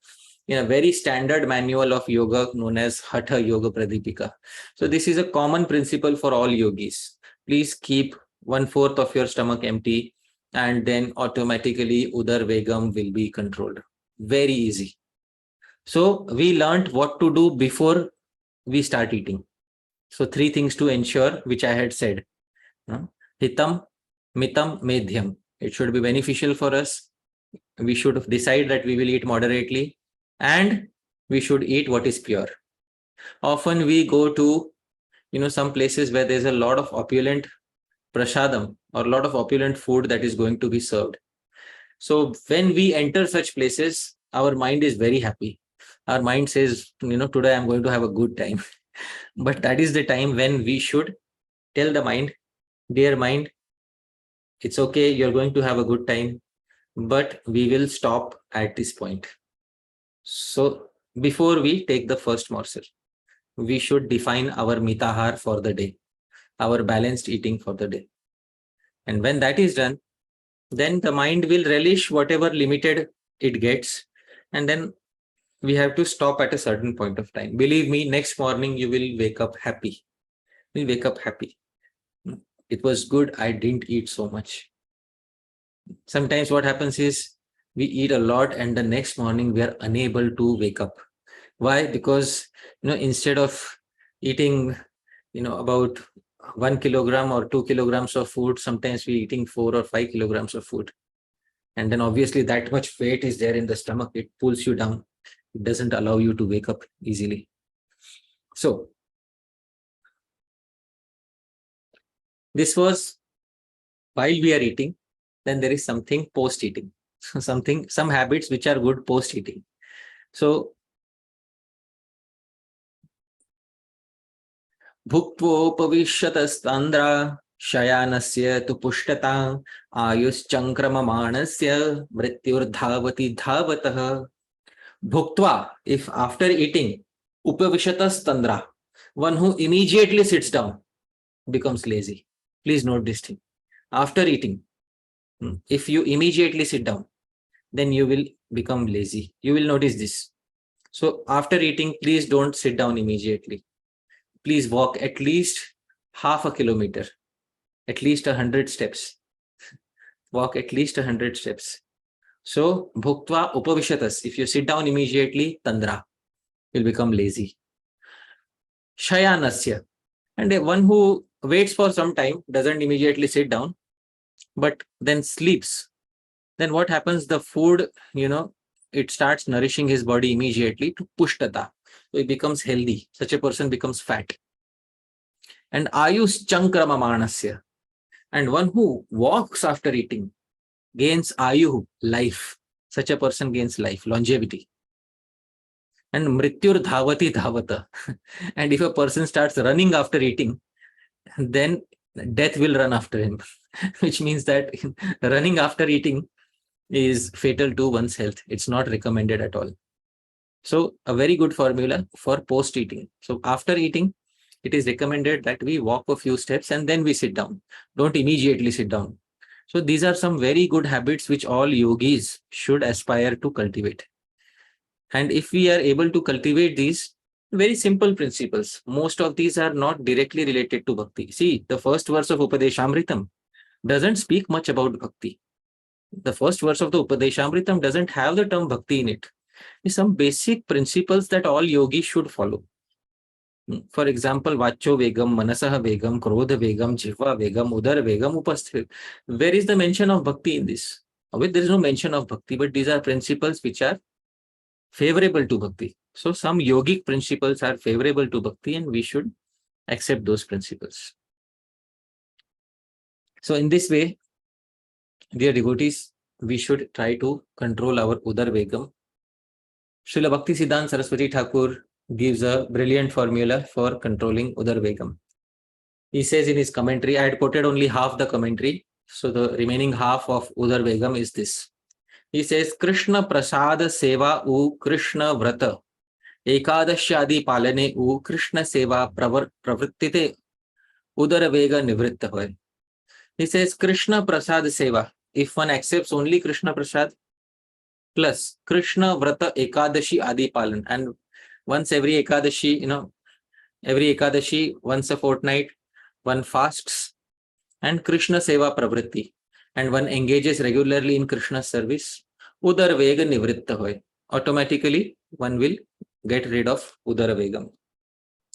in a very standard manual of yoga known as Hatha Yoga Pradipika. So this is a common principle for all yogis. Please keep 1/4 of your stomach empty, and then automatically Udar vegam will be controlled. Very easy. So we learned what to do before we start eating. So 3 things to ensure, which I had said. Hitam, mitam, medhyam. It should be beneficial for us. We should decide that we will eat moderately, and we should eat what is pure. Often we go to some places where there's a lot of opulent prasadam or a lot of opulent food that is going to be served. So when we enter such places, our mind is very happy. Our mind says, today I'm going to have a good time. But that is the time when we should tell the mind, dear mind, it's okay, you're going to have a good time, but we will stop at this point. So before we take the first morsel, we should define our mitahar for the day, our balanced eating for the day. And when that is done, then the mind will relish whatever limited it gets. And then we have to stop at a certain point of time. Believe me, next morning you will wake up happy. You'll wake up happy. It was good, I didn't eat so much. Sometimes what happens is we eat a lot and the next morning we are unable to wake up. Why? Because instead of eating about 1 kilogram or 2 kilograms of food, sometimes we're eating 4 or 5 kilograms of food. And then obviously that much weight is there in the stomach, it pulls you down. It doesn't allow you to wake up easily. So, this was while we are eating. Then there is something post-eating. Some habits which are good post-eating. So, Bhuktvopavishyatastandra Shayanasya tu pushtata Ayuschankramamanasya Mrityurdhavati dhavatah. Bhuktva, if after eating, Upavishyatastandra, one who immediately sits down, becomes lazy. Please note this thing. After eating, if you immediately sit down, then you will become lazy. You will notice this. So after eating, please don't sit down immediately. Please walk at least half a kilometer, at least 100 steps. Walk at least 100 steps. So bhuktva upavishatas, if you sit down immediately, tandra, will become lazy. Shayanasya, and one who waits for some time, doesn't immediately sit down, but then sleeps. Then what happens? The food, it starts nourishing his body immediately to pushtata. So he becomes healthy. Such a person becomes fat. And ayuschankramamanasya, and one who walks after eating gains ayu, life. Such a person gains life, longevity. And mrityur dhavati dhavata. And if a person starts running after eating, then death will run after him. Which means that running after eating is fatal to one's health. It's not recommended at all. So a very good formula for post-eating. So after eating, it is recommended that we walk a few steps and then we sit down. Don't immediately sit down. So these are some very good habits which all yogis should aspire to cultivate. And if we are able to cultivate these very simple principles, most of these are not directly related to bhakti. See, the first verse of Upadeshamritam doesn't speak much about bhakti. The first verse of the Upadeshamritam doesn't have the term bhakti in it. It's some basic principles that all yogis should follow. For example, vacho vegam, manasaha vegam, krodha vegam, jihva vegam, udara vegam, upasthit. Where is the mention of bhakti in this? There is no mention of bhakti, but these are principles which are favorable to bhakti. So some yogic principles are favorable to bhakti and we should accept those principles. So in this way, dear devotees, we should try to control our udar vegam. Srila Bhaktisiddhant Saraswati Thakura gives a brilliant formula for controlling udar vegam. He says in his commentary, I had quoted only half the commentary, so the remaining half of udar vegam is this. He says, Krishna prasada seva u Krishna vrata ekadashyadi palane u Krishna seva pravrittite udara vega nivritta hoy. He says, Krishna prasad seva, if one accepts only Krishna prasad plus Krishna vrata ekadashi adi palan, and once every ekadashi, once a fortnight, one fasts, and Krishna seva pravritti, and one engages regularly in Krishna's service, udara vega nivritta hoy. Automatically, one will get rid of udara vegam.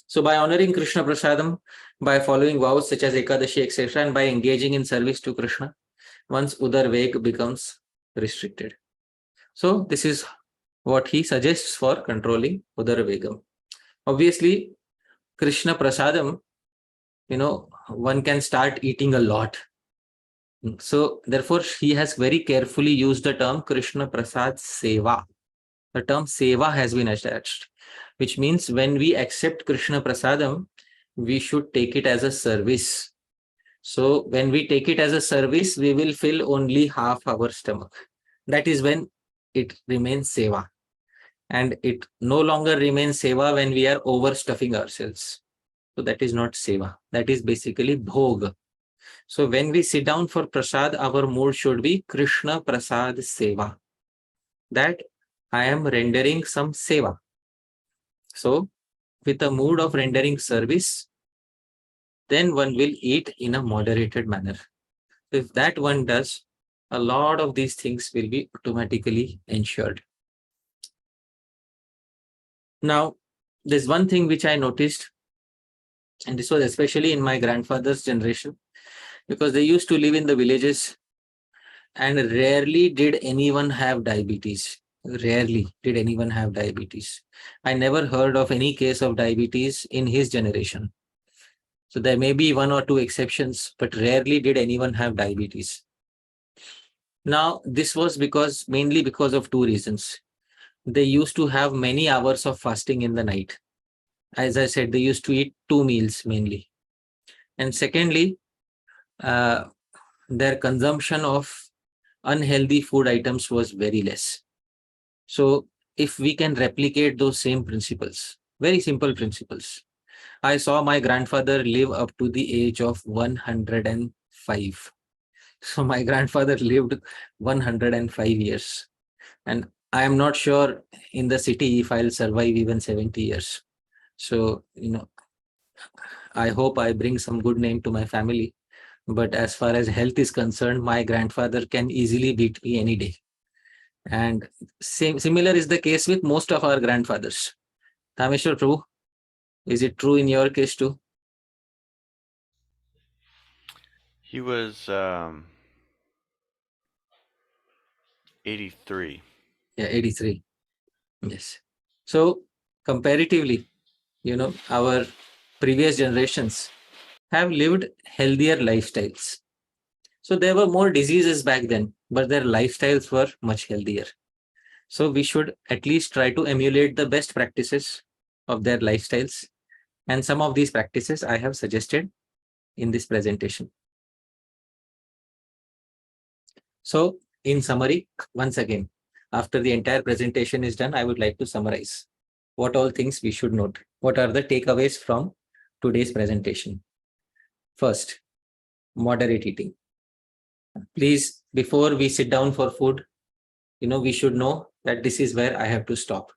So by honoring Krishna prasadam, by following vows such as Ekadashi, etc., and by engaging in service to Krishna, one's udar veg becomes restricted. So this is what he suggests for controlling udar vegam. Obviously, Krishna prasadam, one can start eating a lot. So therefore, he has very carefully used the term Krishna prasad seva. The term seva has been attached, which means when we accept Krishna prasadam, we should take it as a service. So when we take it as a service, we will fill only half our stomach. That is when it remains seva. And it no longer remains seva when we are overstuffing ourselves. So that is not seva. That is basically bhog. So when we sit down for prasad, our mood should be Krishna prasad seva. That I am rendering some seva. So with a mood of rendering service, then one will eat in a moderated manner. If that one does, a lot of these things will be automatically ensured. Now, there's one thing which I noticed, and this was especially in my grandfather's generation, because they used to live in the villages and rarely did anyone have diabetes. rarely did anyone have diabetes. I never heard of any case of diabetes in his generation. So there may be one or two exceptions, but rarely did anyone have diabetes. Now, this was mainly because of two reasons. They used to have many hours of fasting in the night. As I said, they used to eat 2 meals mainly. And secondly, uh, their consumption of unhealthy food items was very less. So if we can replicate those same principles, very simple principles. I saw my grandfather live up to the age of 105. So my grandfather lived 105 years. And I am not sure in the city if I'll survive even 70 years. So, I hope I bring some good name to my family. But as far as health is concerned, my grandfather can easily beat me any day. And similar is the case with most of our grandfathers. Dhāmeśvara Prabhu, is it true in your case too? He was 83. Yeah, 83. Yes. So comparatively, our previous generations have lived healthier lifestyles. So there were more diseases back then, but their lifestyles were much healthier. So we should at least try to emulate the best practices of their lifestyles. And some of these practices I have suggested in this presentation. So in summary, once again, after the entire presentation is done, I would like to summarize what all things we should note. What are the takeaways from today's presentation? First, moderate eating. Please, before we sit down for food, we should know that this is where I have to stop.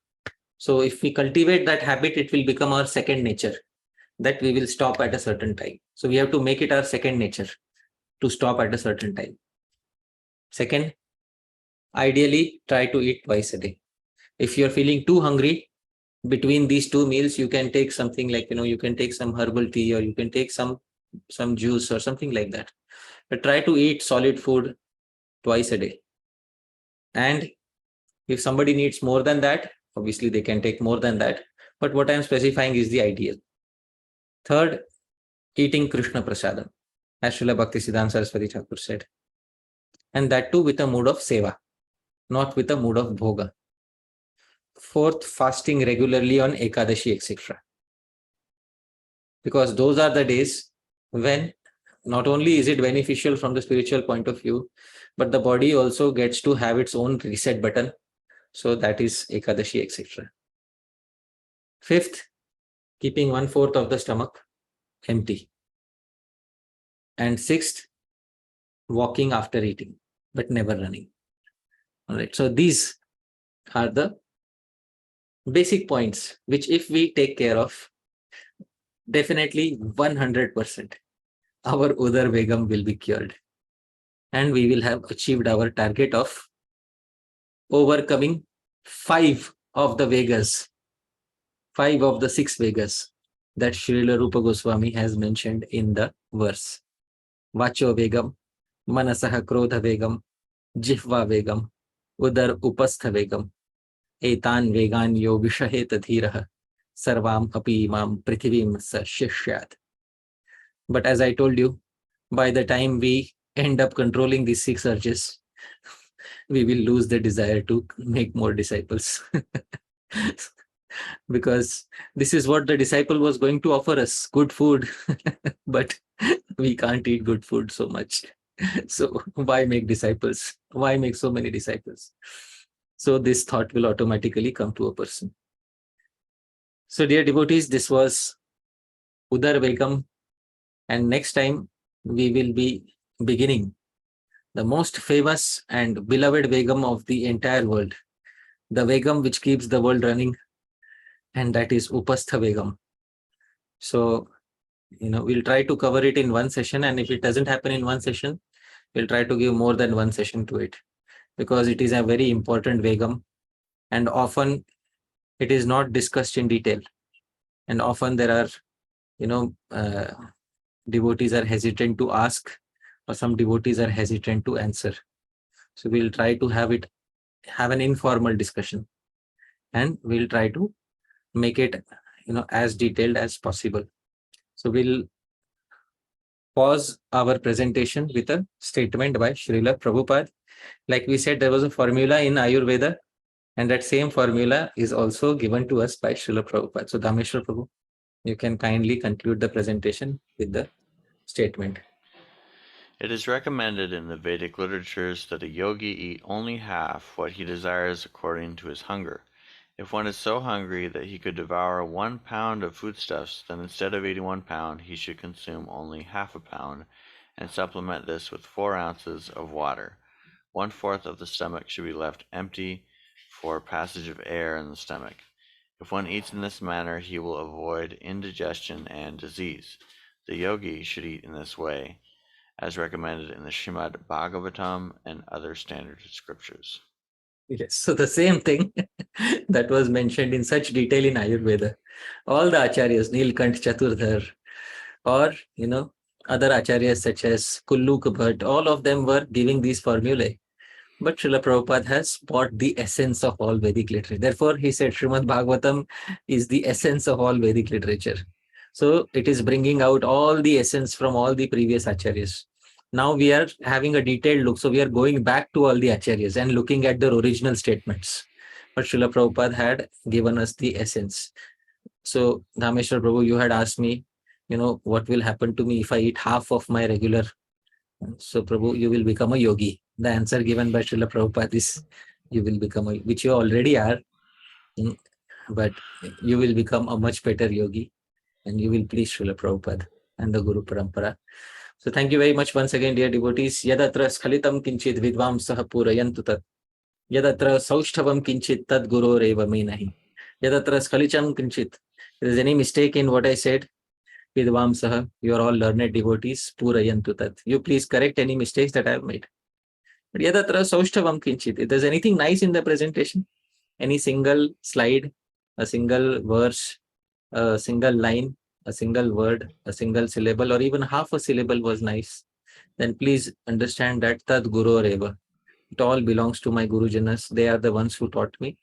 So if we cultivate that habit, it will become our second nature, that we will stop at a certain time. So we have to make it our second nature to stop at a certain time. Second, ideally try to eat twice a day. If you're feeling too hungry, between these 2 meals, you can take something like, you can take some herbal tea, or you can take some juice or something like that. But try to eat solid food twice a day. And if somebody needs more than that, obviously they can take more than that. But what I'm specifying is the ideal. Third, eating Krishna Prasadam, as Srila Bhaktisiddhant Saraswati Thakura said. And that too with a mood of seva, not with a mood of bhoga. Fourth, fasting regularly on Ekadashi, etc. Because those are the days when not only is it beneficial from the spiritual point of view, but the body also gets to have its own reset button. So that is Ekadashi, etc. Fifth, keeping 1/4 of the stomach empty. And sixth, walking after eating, but never running. All right. So these are the basic points, which if we take care of, definitely 100%, our Udar vegam will be cured. And we will have achieved our target of overcoming 5 of the Vegas, 5 of the 6 Vegas that Srila Rupa Goswami has mentioned in the verse. Vacho vegam, manasaha krodha vegam, Jihva vegam, Udar upastha vegam, etan vegan yo vishaheta dhiraha, sarvam api imam prithivim sa shishyat. But as I told you, by the time we end up controlling these 6 urges, we will lose the desire to make more disciples. Because this is what the disciple was going to offer us, good food. But we can't eat good food so much. So why make disciples? Why make so many disciples? So this thought will automatically come to a person. So dear devotees, this was Udar Vegam. And next time we will be beginning the most famous and beloved Vegam of the entire world. The Vegam which keeps the world running. And that is Upastha Vegam. So, we'll try to cover it in one session. And if it doesn't happen in one session, we'll try to give more than one session to it, because it is a very important Vegam. And often it is not discussed in detail. And often there are, devotees are hesitant to ask, or some devotees are hesitant to answer. So we'll try to have it have an informal discussion, and we'll try to make it, as detailed as possible. So we'll pause our presentation with a statement by Srila Prabhupada. Like we said, there was a formula in Ayurveda, and that same formula is also given to us by Srila Prabhupada. So Dhāmeśvara Prabhu, you can kindly conclude the presentation with the statement. It is recommended in the Vedic literatures that a yogi eat only half what he desires according to his hunger. If one is so hungry that he could devour 1 pound of foodstuffs, then instead of eating 1 pound, he should consume only half a pound, and supplement this with 4 ounces of water. 1/4 of the stomach should be left empty for passage of air in the stomach. If one eats in this manner, he will avoid indigestion and disease. The yogi should eat in this way, as recommended in the Srimad Bhagavatam and other standard scriptures. Yes, so the same thing that was mentioned in such detail in Ayurveda. All the acharyas, Nilakantha Caturdhara, or other acharyas such as Kulluk Bhatt, all of them were giving these formulae. But Srila Prabhupada has brought the essence of all Vedic literature. Therefore, he said Srimad Bhagavatam is the essence of all Vedic literature. So it is bringing out all the essence from all the previous acharyas. Now we are having a detailed look. So we are going back to all the acharyas and looking at their original statements. But Srila Prabhupada had given us the essence. So Dhāmeśvara Prabhu, you had asked me, what will happen to me if I eat half of my regular. So Prabhu, you will become a yogi. The answer given by Srila Prabhupada is you will become which you already are, but you will become a much better yogi, and you will please Srila Prabhupada and the Guru Parampara. So thank you very much once again, dear devotees. Yadatra skalitam kinchit vidvam saha purayantu tat. Yadatra saushthavam kinchit tad guroreva me nahi. Yadatra skalicham kinchit. If there is any mistake in what I said, vidvam saha, you are all learned devotees, purayantu tat. You please correct any mistakes that I have made. But yadatra saushthavam kinchit. If there's anything nice in the presentation, any single slide, a single verse, a single line, a single word, a single syllable, or even half a syllable was nice, then please understand that tad guroreva. It all belongs to my Gurujanas. They are the ones who taught me.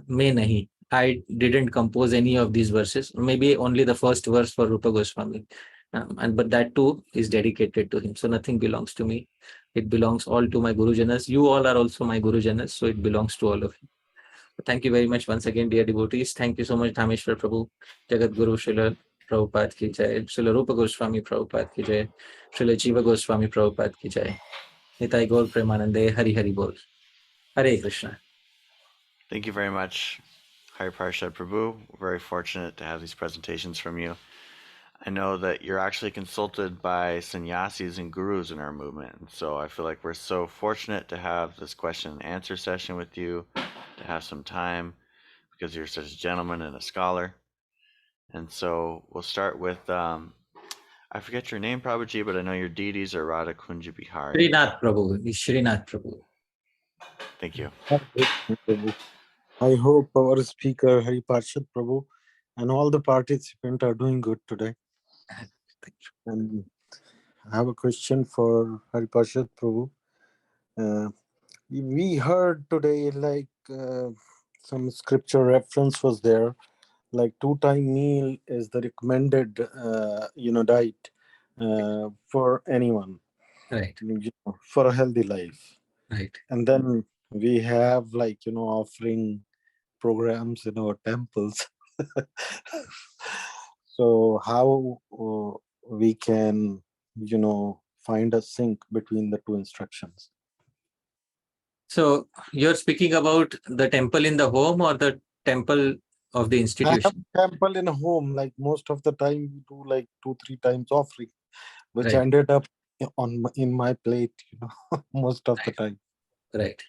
May nahi. I didn't compose any of these verses. Maybe only the first verse for Rupa Goswami. But that too is dedicated to him. So nothing belongs to me. It belongs all to my Gurujanas. You all are also my Gurujanas. So it belongs to all of you. Thank you very much once again, dear devotees. Thank you so much, Dhāmeśvara Prabhu, Jagat Guru Srila Prabhupada ki jai, Srila Rupa Goswami Prabhupada ki jai, Srila Jihva Goswami Prabhupada ki jai. Nitai Gaur Premanande, Hari Hari Bol. Hare Krishna. Thank you very much, Hari Pārṣada Prabhu. We're very fortunate to have these presentations from you. I know that you're actually consulted by sannyasis and gurus in our movement. And so I feel like we're so fortunate to have this question and answer session with you, to have some time, because you're such a gentleman and a scholar. And so we'll start with, I forget your name, Prabhuji, but I know your deities are Radha Kunja Bihari. Srinath Prabhu, Srinath Prabhu. Thank you. I hope our speaker, Hari Pārṣada Prabhu, and all the participants are doing good today. And I have a question for Hari Pārṣada Prabhu. We heard today some scripture reference was there, like 2-time meal is the recommended diet for anyone, Right. For a healthy life. Right. And then we have offering programs in our temples. So how we can find a sync between the two instructions? So you're speaking about the temple in the home or the temple of the institution? I have temple in a home, like most of the time we do like 2-3 times offering, which Right. ended up in my plate, most of the time. Right.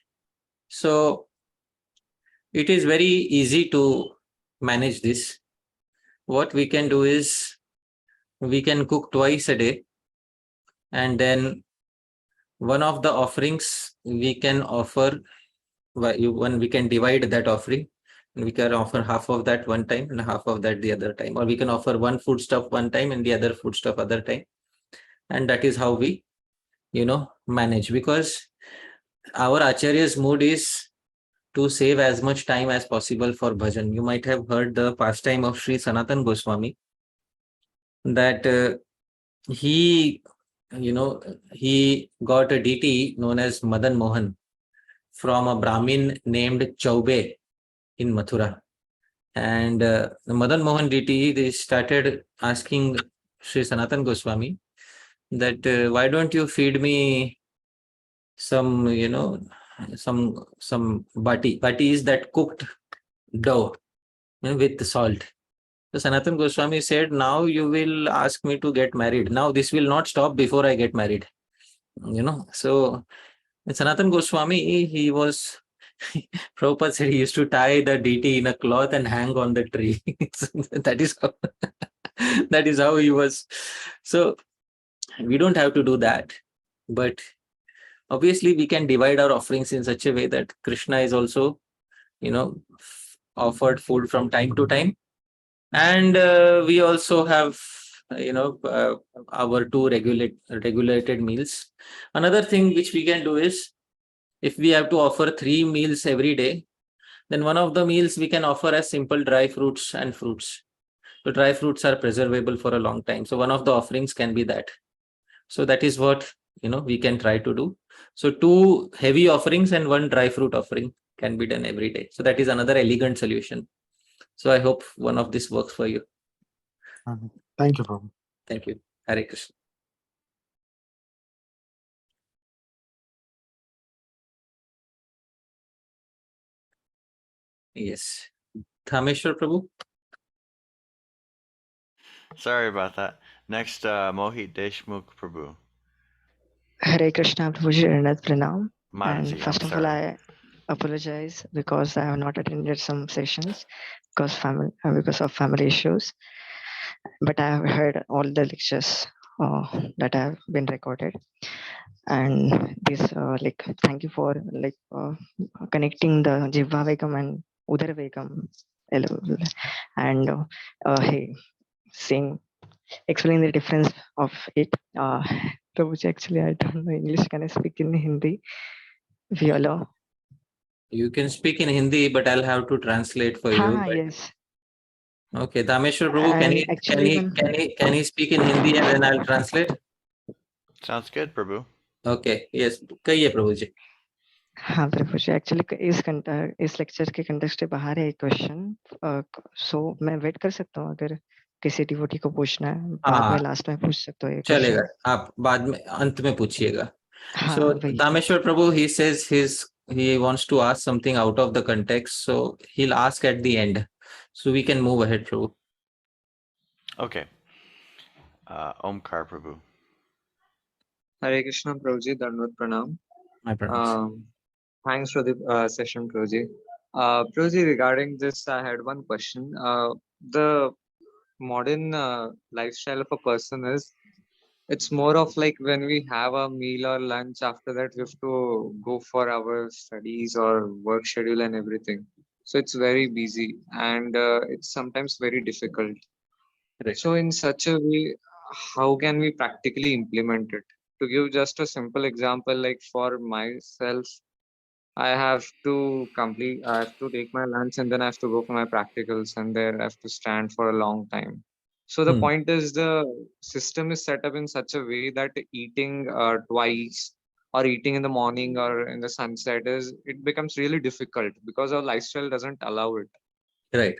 So it is very easy to manage this. What we can do is we can cook twice a day, and then one of the offerings we can offer, when we can divide that offering, and we can offer half of that one time and half of that the other time, or we can offer one foodstuff one time and the other foodstuff other time. And that is how we manage, because our acharya's mood is to save as much time as possible for bhajan. You might have heard the pastime of Sri Sanatan Goswami, that he got a deity known as Madan Mohan from a Brahmin named Chaube in Mathura. And the Madan Mohan deity, they started asking Sri Sanatan Goswami that why don't you feed me some, some bati. Bati is that cooked dough with salt. So Sanatan Goswami said, now you will ask me to get married. Now this will not stop before I get married. So Sanatan Goswami, he was, Prabhupada said he used to tie the deity in a cloth and hang on the tree. So that is how he was. So we don't have to do that. But obviously we can divide our offerings in such a way that Krishna is also, offered food from time to time. And we also have, our two regulated meals. Another thing which we can do is, if we have to offer 3 meals every day, then one of the meals we can offer as simple dry fruits and fruits. So dry fruits are preservable for a long time. So one of the offerings can be that. So that is what, we can try to do. So 2 heavy offerings and 1 dry fruit offering can be done every day. So that is another elegant solution. So I hope one of this works for you. Thank you, Prabhu. Thank you. Hare Krishna. Yes. Dhāmeśvara Prabhu. Sorry about that. Next, Mohit Deshmukh Prabhu. Hare Krishna, Prabhuji, Ranat Pranam. Mataji, And first of all, I apologize because I have not attended some sessions because of family issues. But I have heard all the lectures that have been recorded. And this, thank you for connecting the Jihva vegam and Udara vegam, and explain the difference of it. Prabhuji, actually, I don't know English. Can I speak in Hindi? If you allow. You can speak in Hindi, but I'll have to translate for you. Yes. Okay, Dhāmeśvara Prabhu, can he speak in Hindi and then I'll translate? Sounds good, Prabhu. Okay, yes. Kahiye Prabhu ji. हाँ प्रभु जी, actually इस lecture के context के बाहर है एक question, सो मैं wait कर सकता हूँ अगर किसी डिवोटी को पूछना है, बाद में लास्ट में पूछ सकते हो। चलेगा, आप बाद में अंत में पूछिएगा। So Dhāmeśvara Prabhu, he says he wants to ask something out of the context, so he'll ask at the end, so we can move ahead, Prabhu. Okay. Omkar Prabhu. Hare Krishna, Prabhuji, Dandavat Pranam. My pranams. Thanks for the session, Prabhuji. Prabhuji, regarding this, I had one question. The modern lifestyle of a person is, it's more of like when we have a meal or lunch, after that we have to go for our studies or work schedule and everything. So it's very busy and it's sometimes very difficult. Right. So in such a way, how can we practically implement it? To give just a simple example, like for myself, I have to take my lunch and then I have to go for my practicals and there I have to stand for a long time. So the point is, the system is set up in such a way that eating twice or eating in the morning or in the sunset it becomes really difficult because our lifestyle doesn't allow it. Right.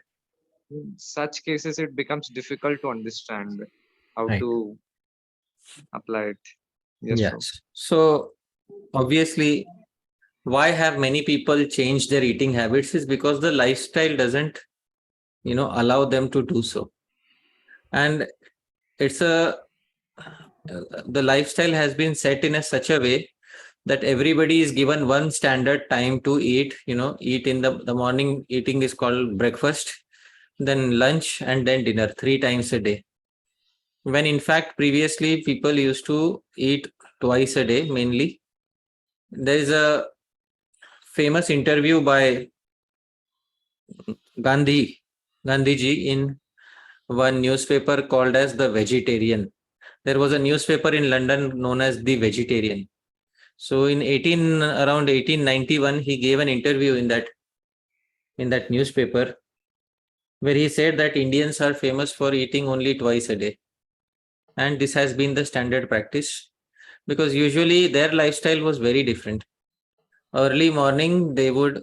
In such cases, it becomes difficult to understand how to apply it. Yes. So obviously, why have many people changed their eating habits is because the lifestyle doesn't, allow them to do so. And it's the lifestyle has been set in such a way that everybody is given one standard time to eat. Eat in the morning, eating is called breakfast, then lunch, and then dinner 3 times a day. When in fact, previously people used to eat twice a day mainly. There is a famous interview by Gandhiji in one newspaper called as The Vegetarian. There was a newspaper in London known as The Vegetarian. So in around 1891, he gave an interview in that in that newspaper, where he said that Indians are famous for eating only twice a day. And this has been the standard practice because usually their lifestyle was very different. Early morning, they would,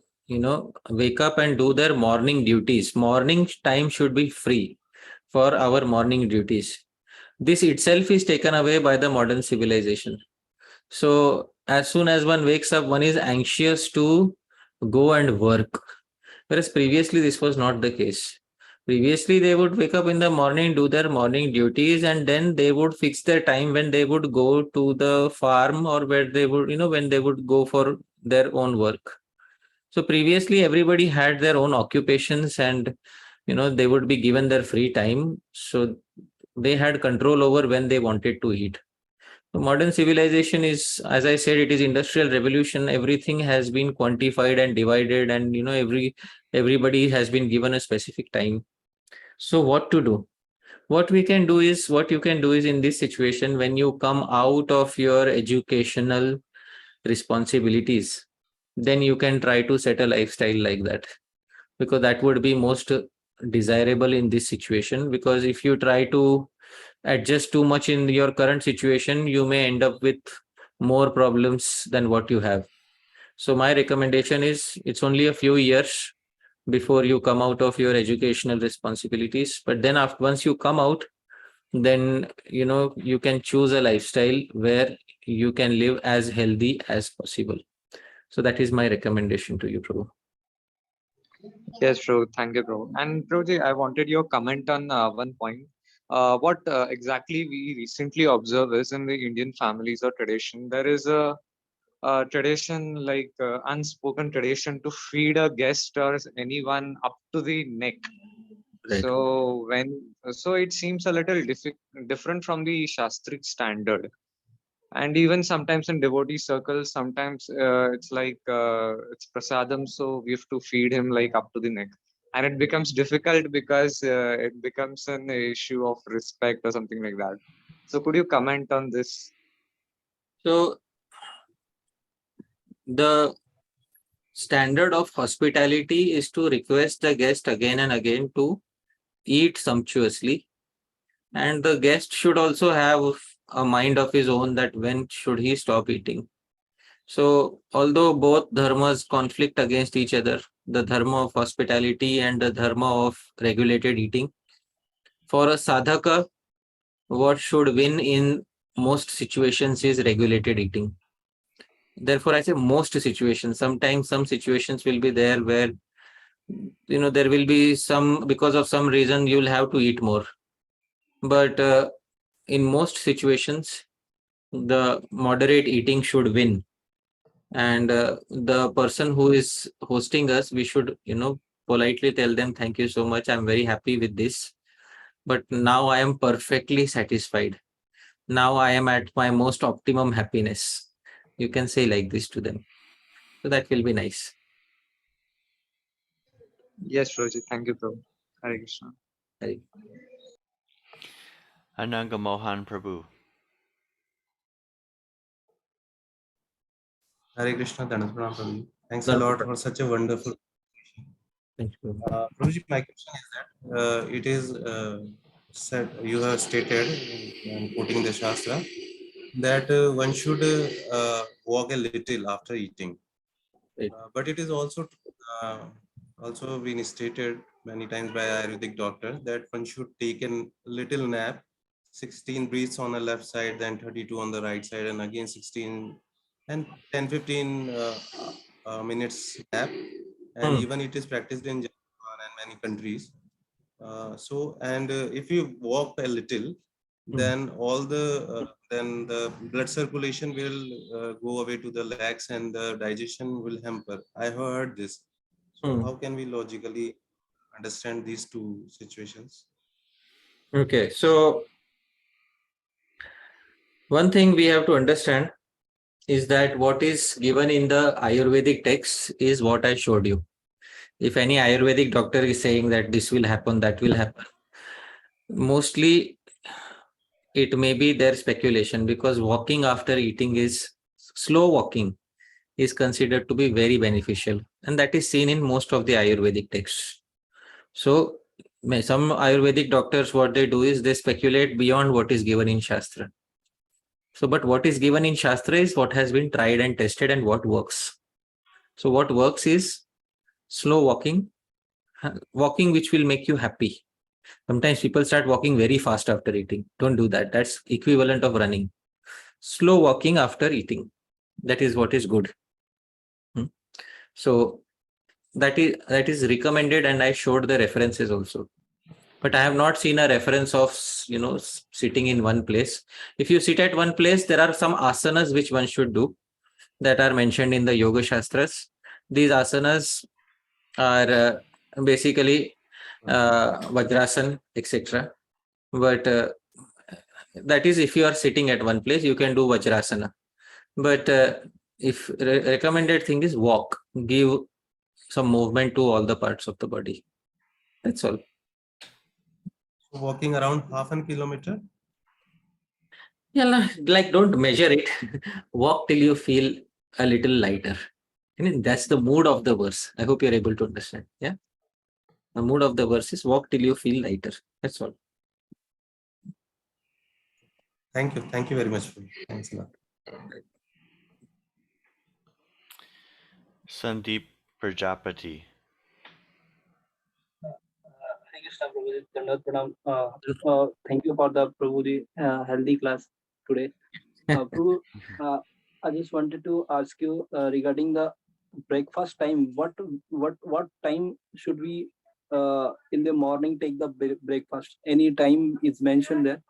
wake up and do their morning duties. Morning time should be free for our morning duties. This itself is taken away by the modern civilization. So as soon as one wakes up, one is anxious to go and work. Whereas previously this was not the case. Previously they would wake up in the morning, do their morning duties, and then they would fix their time when they would go to the farm or where they would, when they would go for their own work. So previously everybody had their own occupations and, they would be given their free time. So they had control over when they wanted to eat. So modern civilization is, as I said, it is industrial revolution. Everything has been quantified and divided, and everybody has been given a specific time. So what to do? What you can do is in this situation, when you come out of your educational responsibilities, then you can try to set a lifestyle like that, because that would be most desirable in this situation. Because if you try to adjust too much in your current situation, you may end up with more problems than what you have. So my recommendation is, it's only a few years before you come out of your educational responsibilities, but then after, once you come out, then you can choose a lifestyle where you can live as healthy as possible. So that is my recommendation to you, Prabhu. Yes, Prabhu. Thank you, Prabhu. And Prabhuji, I wanted your comment on one point. What exactly we recently observe is in the Indian families or tradition, there is a tradition, like unspoken tradition, to feed a guest or anyone up to the neck. Right. So it seems a little different from the Shastric standard. And even sometimes in devotee circles, sometimes it's like it's prasadam, so we have to feed him like up to the neck, and it becomes difficult because it becomes an issue of respect or something like that. So could you comment on this? So the standard of hospitality is to request the guest again and again to eat sumptuously, and the guest should also have a mind of his own that when should he stop eating. So although both dharmas conflict against each other, the dharma of hospitality and the dharma of regulated eating, for a sadhaka, what should win in most situations is regulated eating. Therefore I say most situations. Sometimes some situations will be there where there will be some, because of some reason you'll have to eat more, but in most situations the moderate eating should win. And the person who is hosting us, we should politely tell them, thank you so much, I'm very happy with this, but now I am perfectly satisfied. Now I am at my most optimum happiness. You can say like this to them. So that will be nice. Yes, Roji. Thank you, Prabhu. Hare Krishna. Right. Ananga Mohan Prabhu. Hare Krishna, Dhanaswaram Prabhuji. Thanks a Dhanaswaram. lot for such a wonderful. Thank you. Prabhuji, my question is that it is said, you have stated, quoting the Shastra, that one should walk a little after eating. Right. But it is also been stated many times by Ayurvedic doctor that one should take a little nap, 16 breaths on the left side, then 32 on the right side, and again 16 and 10-15 minutes nap. And even it is practiced in Japan and many countries. If you walk a little, then then the blood circulation will go away to the legs and the digestion will hamper. I heard this. So how can we logically understand these two situations? Okay, so one thing we have to understand is that what is given in the Ayurvedic text is what I showed you. If any Ayurvedic doctor is saying that this will happen, that will happen, mostly it may be their speculation, because walking after eating is slow walking. is considered to be very beneficial, and that is seen in most of the Ayurvedic texts. So some Ayurvedic doctors, what they do is they speculate beyond what is given in Shastra. So, but what is given in Shastra is what has been tried and tested and what works. So what works is slow walking, walking which will make you happy. Sometimes people start walking very fast after eating. Don't do that. That's equivalent of running. Slow walking after eating. That is what is good. So that is recommended, and I showed the references also. But I have not seen a reference of sitting in one place. If you sit at one place, there are some asanas which one should do that are mentioned in the Yoga Shastras. These asanas are basically Vajrasan, etc. But that is if you are sitting at one place, you can do Vajrasana. But if recommended thing is walk, give some movement to all the parts of the body. That's all. So walking around half a kilometer. Yeah, like don't measure it. Walk till you feel a little lighter. I mean, that's the mood of the verse. I hope you're able to understand. Yeah. The mood of the verse is walk till you feel lighter. That's all. Thank you. Thank you very much. Thanks a lot. Sandeep Prajapati. Thank you, Sir Prabhuji. Dandavat pranam. Thank you for the Prabhuji healthy class today. Prabhu, I just wanted to ask you regarding the breakfast time. What time should we in the morning take the breakfast? Any time is mentioned there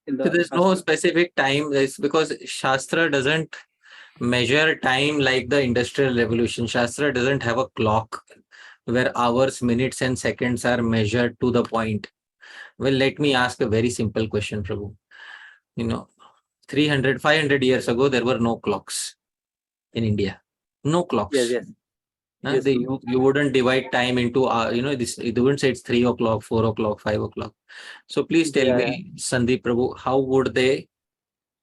in So the there's no Shastra? specific time. It's because Shastra doesn't measure time like the Industrial Revolution. Shastra doesn't have a clock where hours, minutes, and seconds are measured to the point. Well, let me ask a very simple question, Prabhu. 300, 500 years ago, there were no clocks in India. No clocks. Yes. Yes, you wouldn't divide time into, this. You wouldn't say it's 3 o'clock, 4 o'clock, 5 o'clock. So please tell me, Sandeep Prabhu, how would they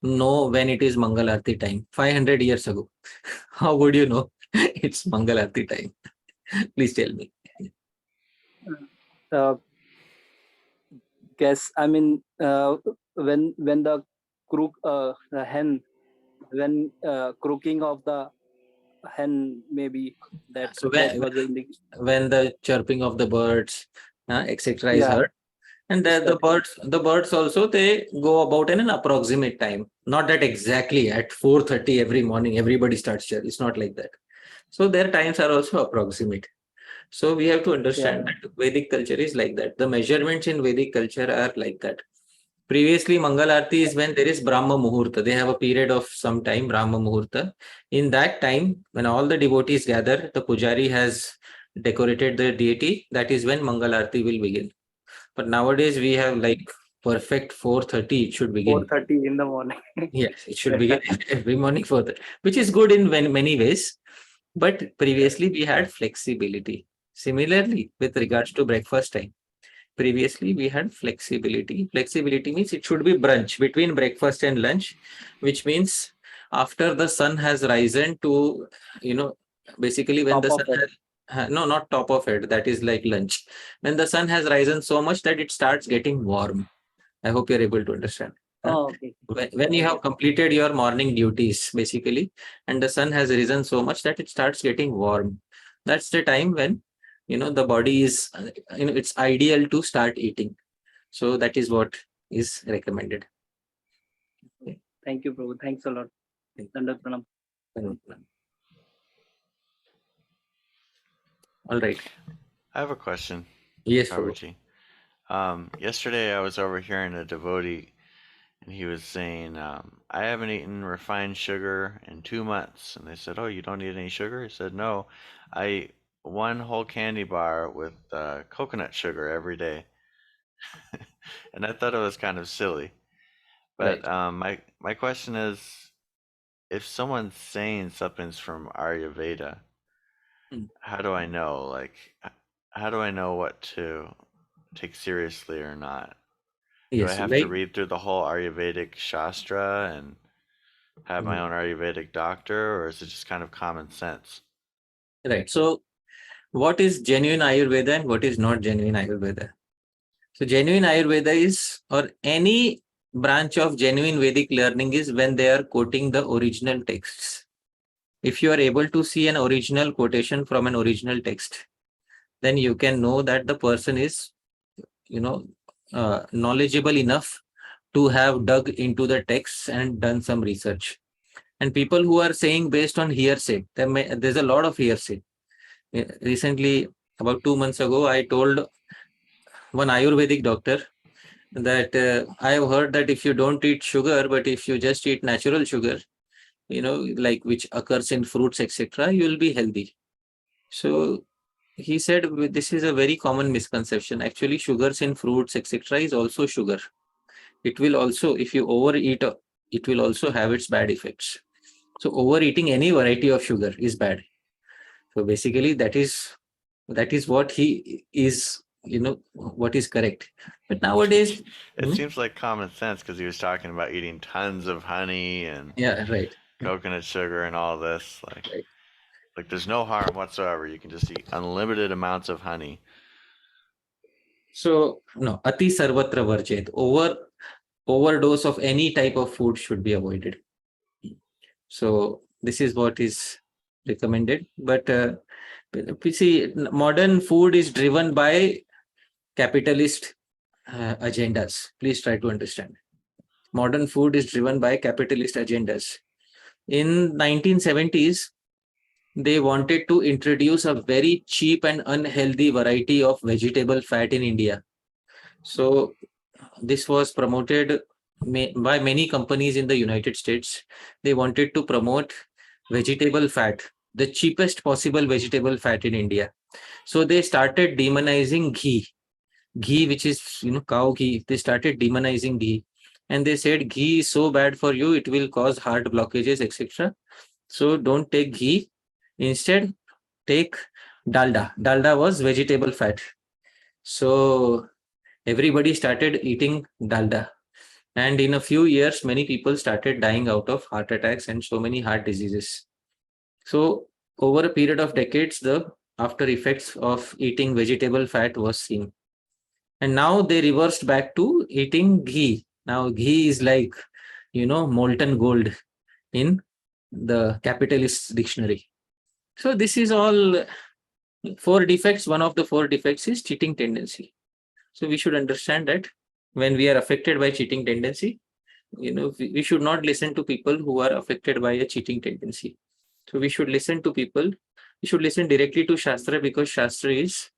know when it is Mangal Aarti time? 500 years ago. How would you know it's Mangal Aarti time? Please tell me. Guess I mean when the the hen, when crooking of the hen, maybe that So that was the when the chirping of the birds, etc. is Yeah. heard, and the birds also, they go about in an approximate time. Not that exactly at 4:30 every morning everybody starts chirping. It's not like that. So their times are also approximate. So we have to understand that Vedic culture is like that. The measurements in Vedic culture are like that. Previously, Mangal Aarti is when there is Brahma Muhurta. They have a period of some time, Brahma Muhurta. In that time, when all the devotees gather, the pujari has decorated the deity. That is when Mangal Aarti will begin. But nowadays, we have like perfect 4:30. It should begin. 4:30 in the morning. Yes, it should begin every morning for that, which is good in many ways. But previously, we had flexibility. Similarly, with regards to breakfast time, previously we had flexibility. Flexibility means it should be brunch between breakfast and lunch, which means after the sun has risen to, basically when Top the of sun has, no, not top of it, that is like lunch. When the sun has risen so much that it starts getting warm. I hope you're able to understand. Okay. When you have completed your morning duties, basically, and the sun has risen so much that it starts getting warm, that's the time when, the body is, it's ideal to start eating. So that is what is recommended. Okay. Thank you, Prabhu. Thanks a lot. Dandavat pranam. All right. I have a question. Yes, Prabhu. Prabhuji. Yesterday I was overhearing a devotee, and he was saying, I haven't eaten refined sugar in 2 months. And they said, oh, you don't eat any sugar? He said, no, I eat one whole candy bar with coconut sugar every day. And I thought it was kind of silly. But my question is, if someone's saying something's from Ayurveda, how do I know? Like, how do I know what to take seriously or not? Do I Yes, have to read through the whole Ayurvedic Shastra and have my own Ayurvedic doctor, or is it just kind of common sense? Right. So what is genuine Ayurveda and what is not genuine Ayurveda? So genuine Ayurveda is, or any branch of genuine Vedic learning is when they are quoting the original texts. If you are able to see an original quotation from an original text, then you can know that the person is, knowledgeable enough to have dug into the texts and done some research. And people who are saying based on hearsay, there's a lot of hearsay. Recently, about 2 months ago, I told one Ayurvedic doctor that I have heard that if you don't eat sugar, but if you just eat natural sugar, like which occurs in fruits, etc., you will be healthy. So he said, this is a very common misconception. Actually, sugars in fruits, etc., is also sugar. It will also, if you overeat, it will also have its bad effects. So overeating any variety of sugar is bad. So basically, that is what he is, what is correct. But nowadays, It seems like common sense, because he was talking about eating tons of honey and right, coconut sugar and all this. Right. Like there's no harm whatsoever. You can just eat unlimited amounts of honey. So no, ati sarvatra varjet. Overdose of any type of food should be avoided. So this is what is recommended. But we see modern food is driven by capitalist agendas. Please try to understand. Modern food is driven by capitalist agendas. In 1970s, they wanted to introduce a very cheap and unhealthy variety of vegetable fat in India. So this was promoted by many companies in the United States. They wanted to promote vegetable fat, the cheapest possible vegetable fat in India. So they started demonizing ghee, which is, cow ghee. They started demonizing ghee. And they said ghee is so bad for you, it will cause heart blockages, etc. So don't take ghee. Instead, take dalda. Dalda was vegetable fat. So everybody started eating dalda. And in a few years, many people started dying out of heart attacks and so many heart diseases. So over a period of decades, the after effects of eating vegetable fat was seen. And now they reversed back to eating ghee. Now ghee is like, molten gold in the capitalist dictionary. So this is all 4 defects. One of the 4 defects is cheating tendency. So we should understand that when we are affected by cheating tendency, we should not listen to people who are affected by a cheating tendency. So we should listen to people. We should listen directly to Shastra, because Shastra is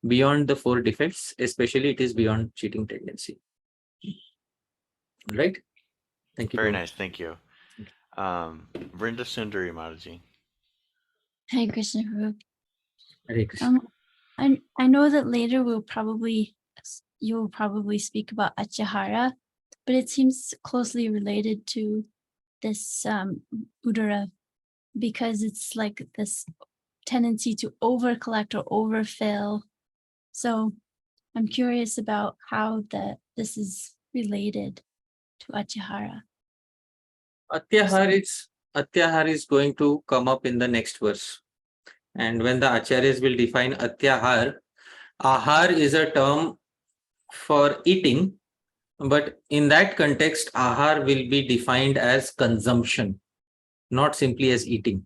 beyond the 4 defects, especially it is beyond cheating tendency. Right? Thank you. Very nice. Thank you. Vrinda Sundari Mataji. Hare Krishna Prabhu. Hare Krishna. I know that later you'll probably speak about Achahara, but it seems closely related to this Udara, because it's like this tendency to over collect or overfill. So I'm curious about how this is related to Achahara. Atyahar is going to come up in the next verse. And when the acharyas will define Atyahar, ahar is a term for eating, but in that context, ahar will be defined as consumption, not simply as eating.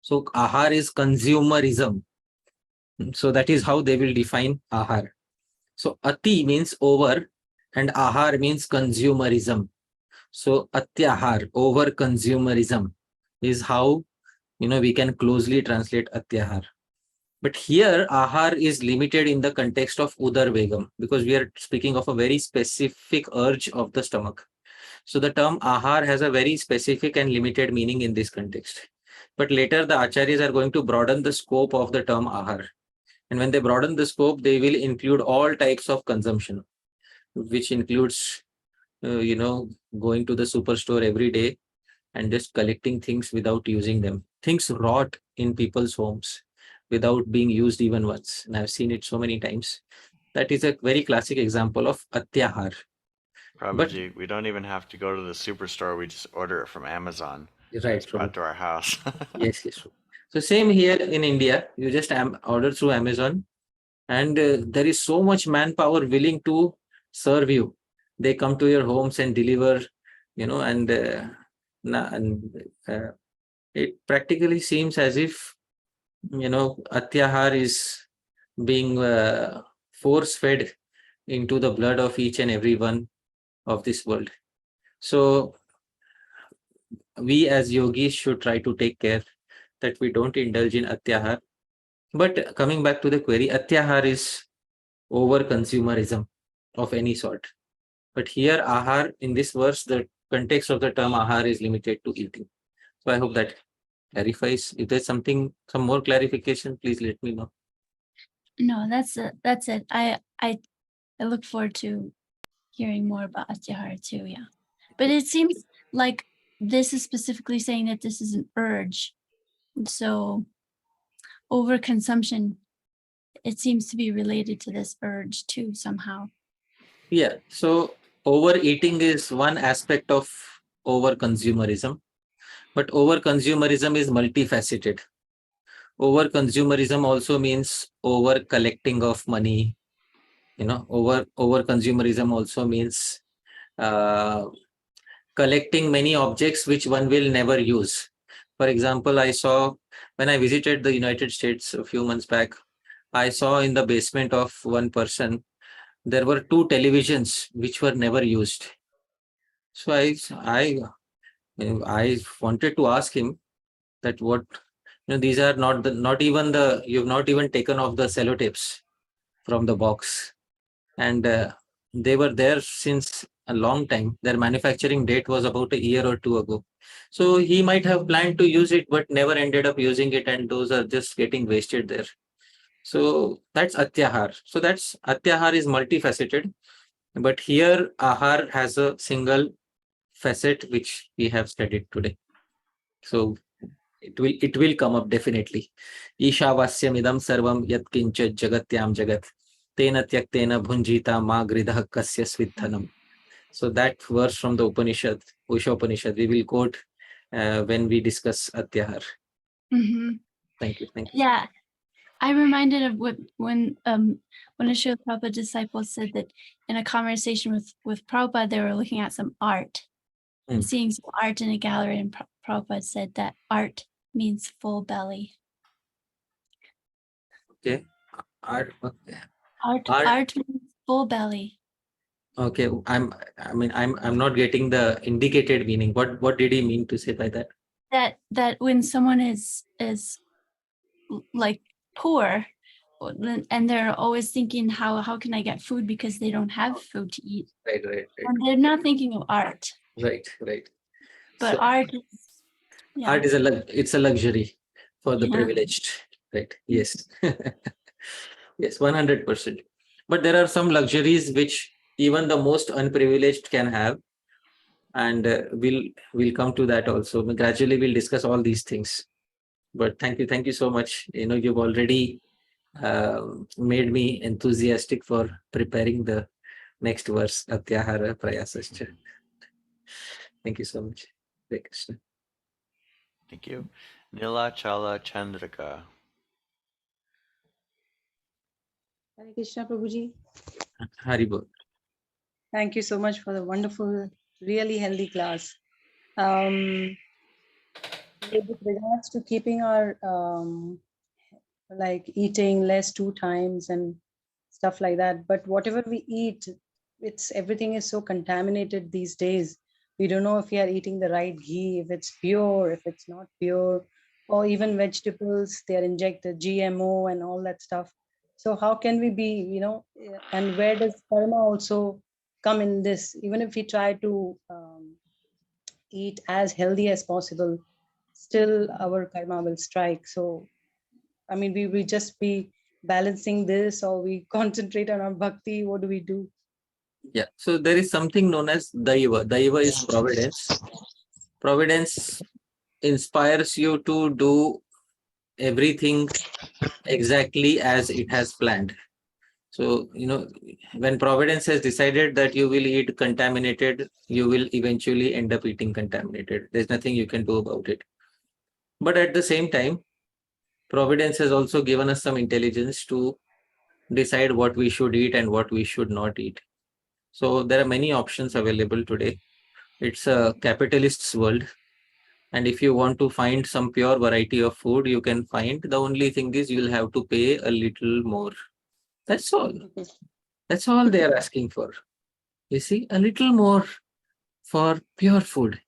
So ahar is consumerism. So that is how they will define ahar. So ati means over and ahar means consumerism. So atyahar, over consumerism, is how we can closely translate atyahar. But here ahar is limited in the context of udar vegam, because we are speaking of a very specific urge of the stomach. So the term ahar has a very specific and limited meaning in this context. But later the acharyas are going to broaden the scope of the term ahar. And when they broaden the scope, they will include all types of consumption, which includes, going to the superstore every day and just collecting things without using them. Things rot in people's homes without being used even once. And I've seen it so many times. That is a very classic example of atyahar. Prabhuji, we don't even have to go to the superstore. We just order it from Amazon. Right, It's brought to our house. yes, yes. So same here in India, you just order through Amazon, and there is so much manpower willing to serve you. They come to your homes and deliver, and it practically seems as if, Atyahar is being force-fed into the blood of each and every one of this world. So we as yogis should try to take care that we don't indulge in atyahar. But coming back to the query, atyahar is over consumerism of any sort. But here ahar, in this verse, the context of the term ahar is limited to eating. So I hope that clarifies. If there's some more clarification, please let me know. No, that's it. I look forward to hearing more about Atyahara too, yeah. But it seems like this is specifically saying that this is an urge. So overconsumption, it seems to be related to this urge too somehow. Yeah, so overeating is one aspect of overconsumerism, but overconsumerism is multifaceted. Overconsumerism also means over collecting of money. Overconsumerism also means collecting many objects which one will never use. For example, I saw when I visited the United States a few months back, I saw in the basement of one person, there were 2 televisions which were never used. So I wanted to ask him that what, these are not even you've not even taken off the sellotapes from the box. And they were there since a long time. Their manufacturing date was about a year or 2 ago. So he might have planned to use it, but never ended up using it. And those are just getting wasted there. So that's atyahar. So that's atyahar is multifaceted. But here ahar has a single facet which we have studied today. So it will come up definitely. Ishavasyam idam sarvam yat kincha jagatyam jagat tena tyaktena bhunjita ma gridha kasya svidhanam. So that verse from the Upanishad, Upanishad, we will quote when we discuss Atyahar. Mm-hmm. Thank you. Yeah, I'm reminded of when a Srila Prabhupada disciple said that in a conversation with Prabhupada, they were looking at some art, seeing some art in a gallery, and Prabhupada said that art means full belly. Okay. Art Means full belly. Okay, I'm not getting the indicated meaning. What did he mean to say by that? That when someone is like poor, and they're always thinking how can I get food because they don't have food to eat. Right. And they're not thinking of art. Right. But so, art is it's a luxury for the privileged. Right. Yes. Yes, 100%. But there are some luxuries which even the most unprivileged can have, and we'll come to that also. Gradually we'll discuss all these things. But thank you so much. You've already made me enthusiastic for preparing the next verse, Atyahara Prayasascha. Thank you so much. Hare Krishna. Thank you. Nila Chala Chandrika. Hare Krishna, Prabhuji. Haribol. Thank you so much for the wonderful, really healthy class. With regards to keeping our like eating less 2 times and stuff like that, but whatever we eat, everything is so contaminated these days. We don't know if we are eating the right ghee, if it's pure, if it's not pure, or even vegetables, they are injected GMO and all that stuff. So how can we be, and where does karma also come in this? Even if we try to eat as healthy as possible, still our karma will strike. So, we will just be balancing this, or we concentrate on our bhakti. What do we do? Yeah, so there is something known as Daiva. Daiva is providence. Providence inspires you to do everything exactly as it has planned. So, when Providence has decided that you will eat contaminated, you will eventually end up eating contaminated. There's nothing you can do about it. But at the same time, Providence has also given us some intelligence to decide what we should eat and what we should not eat. So there are many options available today. It's a capitalist's world. And if you want to find some pure variety of food, you can find. The only thing is you'll have to pay a little more. That's all. That's all they are asking for. You see, a little more for pure food.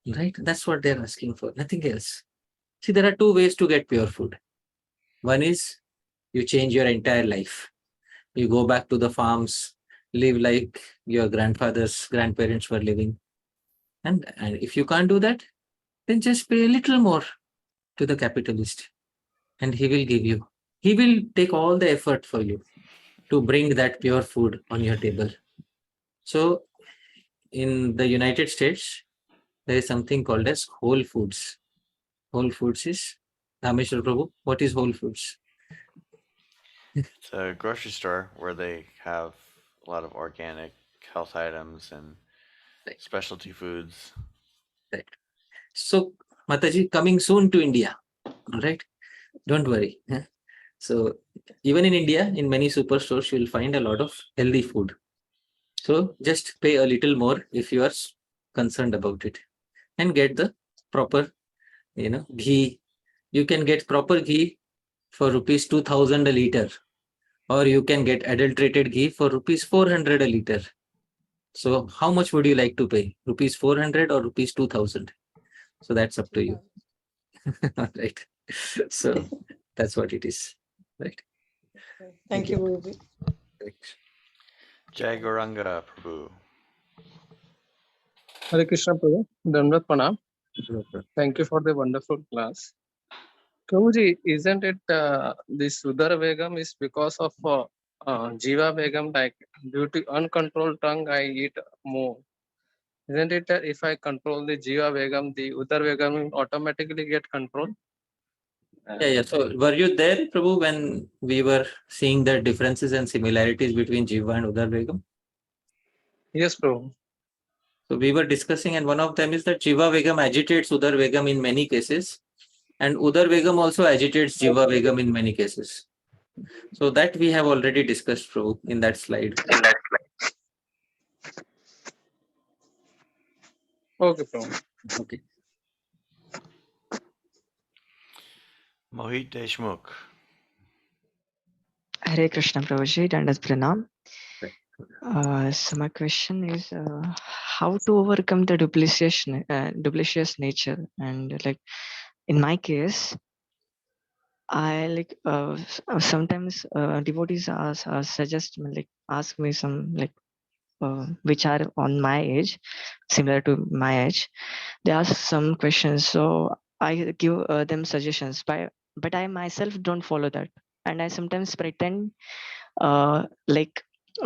Right? That's what they're asking for. Nothing else. See, there are two ways to get pure food. One is you change your entire life. You go back to the farms, live like your grandparents were living. And if you can't do that, then just pay a little more to the capitalist and he will give you. He will take all the effort for you to bring that pure food on your table. So in the United States, there is something called as Whole Foods. Whole Foods is, Dhāmeśvara Prabhu, what is Whole Foods? It's a grocery store where they have a lot of organic health items and specialty foods. Right. So, Mataji, coming soon to India. All right. Don't worry. So, even in India, in many superstores, you will find a lot of healthy food. So, just pay a little more if you are concerned about it and get the proper, ghee. You can get proper ghee for rupees 2000 a liter, or you can get adulterated ghee for rupees 400 a liter. So how much would you like to pay? Rupees 400 or rupees 2000? So that's up to you. Right. So that's what it is. Right. Thank you, Guruji. Right. Jai Gauranga Prabhu. Hare Krishna Prabhu, Dandavat Pranam. Thank you for the wonderful class. Prabhuji, isn't it this Udara vegam is because of Jihva vegam, like due to uncontrolled tongue, I eat more. Isn't it that if I control the Jihva vegam, the Udara vegam will automatically get controlled? Yeah. So were you there, Prabhu, when we were seeing the differences and similarities between Jihva and Udara vegam? Yes, Prabhu. So we were discussing, and one of them is that Jihva vegam agitates Udara vegam in many cases, and Udara vegam also agitates Jihva vegam in many cases. So that we have already discussed, Prabhu, in that slide. Okay, Prabhu. Okay. Mohit Deshmukh. Hare Krishna Prabhuji, Dandavat Pranam. Right. So my question is how to overcome the duplicitous nature, and like in my case, I sometimes devotees suggest me, ask me some which are on my age, similar to my age. They ask some questions, so I give them suggestions. But I myself don't follow that, and I sometimes pretend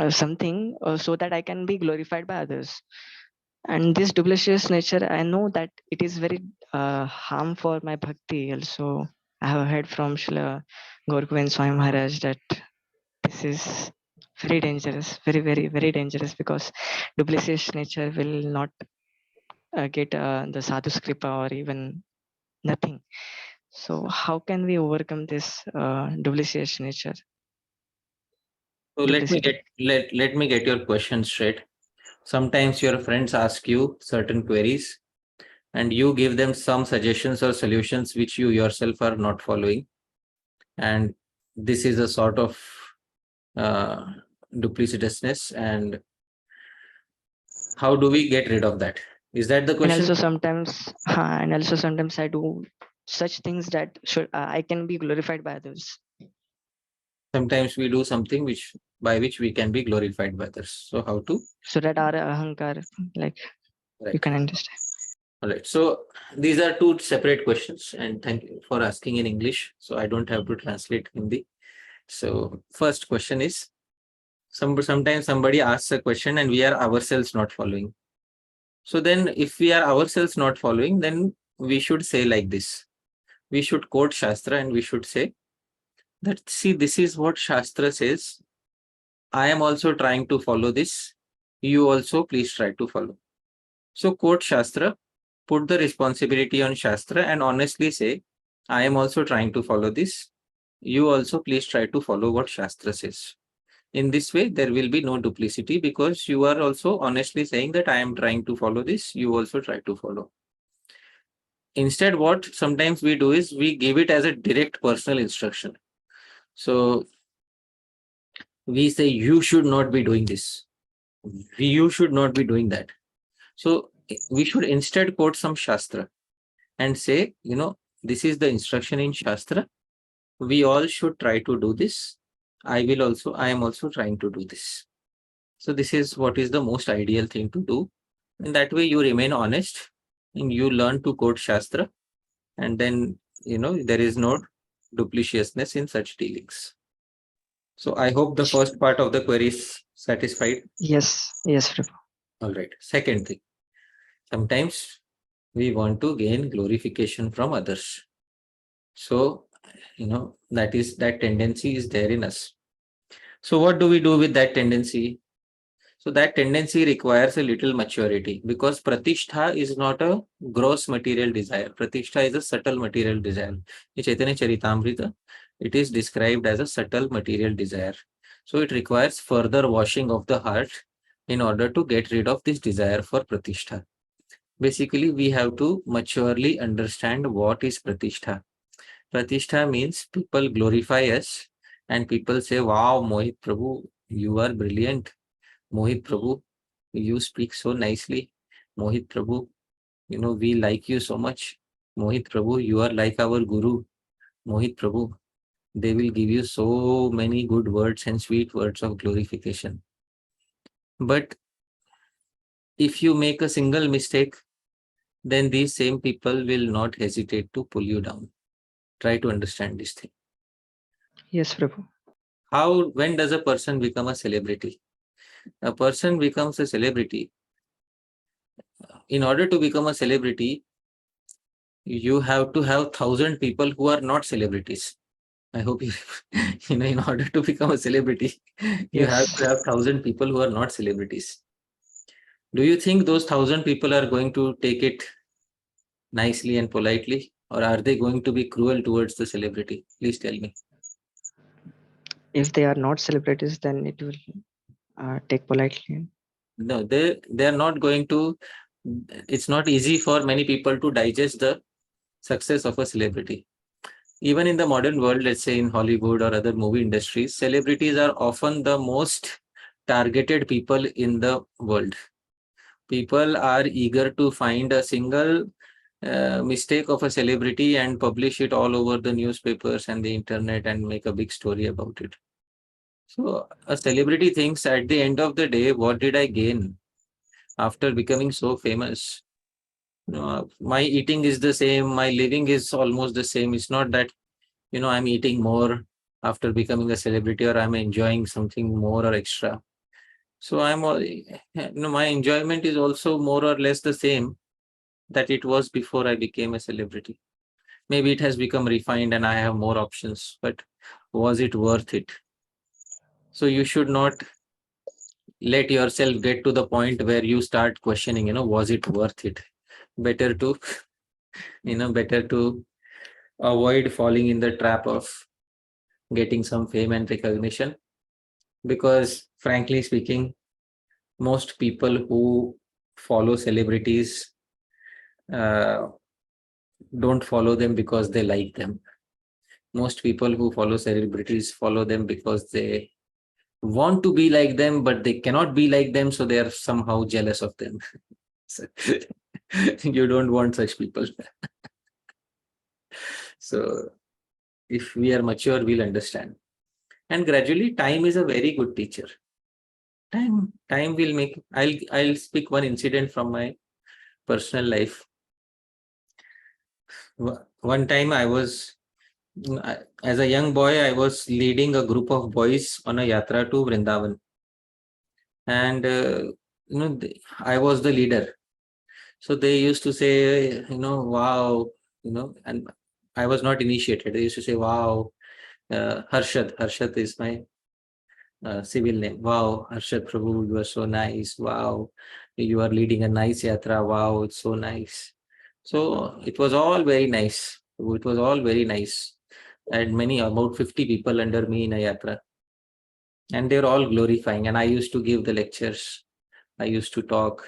something so that I can be glorified by others. And this duplicitous nature, I know that it is very harm for my bhakti. Also, I have heard from Srila Gaurav Swami Maharaj that this is very dangerous, very, very, very dangerous, because duplicitous nature will not get the sadhu's kripa or even nothing. So how can we overcome this duplicitous nature? So let me get your question straight. Sometimes your friends ask you certain queries and you give them some suggestions or solutions which you yourself are not following. And this is a sort of duplicitousness. And how do we get rid of that? Is that the question? And also sometimes I do such things that I can be glorified by others. Sometimes we do something by which we can be glorified by others. So how to? So that our ahankar, Right. You can understand. All right. So these are two separate questions, and thank you for asking in English. So I don't have to translate Hindi. So first question is, sometimes somebody asks a question and we are ourselves not following. So then if we are ourselves not following, then we should say like this. We should quote Shastra and we should say that, see, this is what Shastra says. I am also trying to follow this. You also please try to follow. So quote Shastra, put the responsibility on Shastra and honestly say, I am also trying to follow this. You also please try to follow what Shastra says. In this way, there will be no duplicity because you are also honestly saying that I am trying to follow this. You also try to follow. Instead, what sometimes we do is we give it as a direct personal instruction. So we say, you should not be doing this. You should not be doing that. So we should instead quote some Shastra and say, this is the instruction in Shastra. We all should try to do this. I am also trying to do this. So this is what is the most ideal thing to do. And that way you remain honest and you learn to quote Shastra. And then, there is no dupliciousness in such dealings. So I hope the first part of the query is satisfied. Yes, Prabhu. All right. Second thing, sometimes we want to gain glorification from others. So, that tendency is there in us. So what do we do with that tendency? So that tendency requires a little maturity because pratishtha is not a gross material desire. Pratishtha is a subtle material desire. In Chaitanya Charitamrita, it is described as a subtle material desire. So it requires further washing of the heart in order to get rid of this desire for pratishtha. Basically, we have to maturely understand what is pratishtha. Pratishtha means people glorify us and people say, wow, Mohit Prabhu, you are brilliant. Mohit Prabhu, you speak so nicely. Mohit Prabhu, we like you so much. Mohit Prabhu, you are like our guru. Mohit Prabhu, they will give you so many good words and sweet words of glorification. But if you make a single mistake, then these same people will not hesitate to pull you down. Try to understand this thing. Yes, Prabhu. When does a person become a celebrity? A person becomes a celebrity. In order to become a celebrity, you have to have 1,000 people who are not celebrities. I hope you, in order to become a celebrity, you have to have 1,000 people who are not celebrities. Do you think those 1,000 people are going to take it nicely and politely, or are they going to be cruel towards the celebrity? Please tell me. If they are not celebrities, then it will take politely. No, they are not going to. It's not easy for many people to digest the success of a celebrity. Even in the modern world, let's say in Hollywood or other movie industries, celebrities are often the most targeted people in the world. People are eager to find a single mistake of a celebrity and publish it all over the newspapers and the internet and make a big story about it. So a celebrity thinks at the end of the day, what did I gain after becoming so famous? My eating is the same, my living is almost the same. It's not that, I'm eating more after becoming a celebrity or I'm enjoying something more or extra. So my enjoyment is also more or less the same that it was before I became a celebrity. Maybe it has become refined and I have more options, but was it worth it? So you should not let yourself get to the point where you start questioning, was it worth it? Better to, better to avoid falling in the trap of getting some fame and recognition. Because frankly speaking, most people who follow celebrities don't follow them because they like them. Most people who follow celebrities follow them because they want to be like them, but they cannot be like them, so they are somehow jealous of them. So, you don't want such people. So if we are mature, we'll understand. And gradually, time is a very good teacher. Time will make. I'll speak one incident from my personal life. One time as a young boy, I was leading a group of boys on a yatra to Vrindavan. And, I was the leader. So they used to say, wow, and I was not initiated. They used to say, wow, Harshad is my civil name. Wow, Harshad Prabhu, you are so nice. Wow, you are leading a nice yatra. Wow, it's so nice. So it was all very nice. It was all very nice. I had many, about 50 people under me in a yatra. And they're all glorifying. And I used to give the lectures. I used to talk.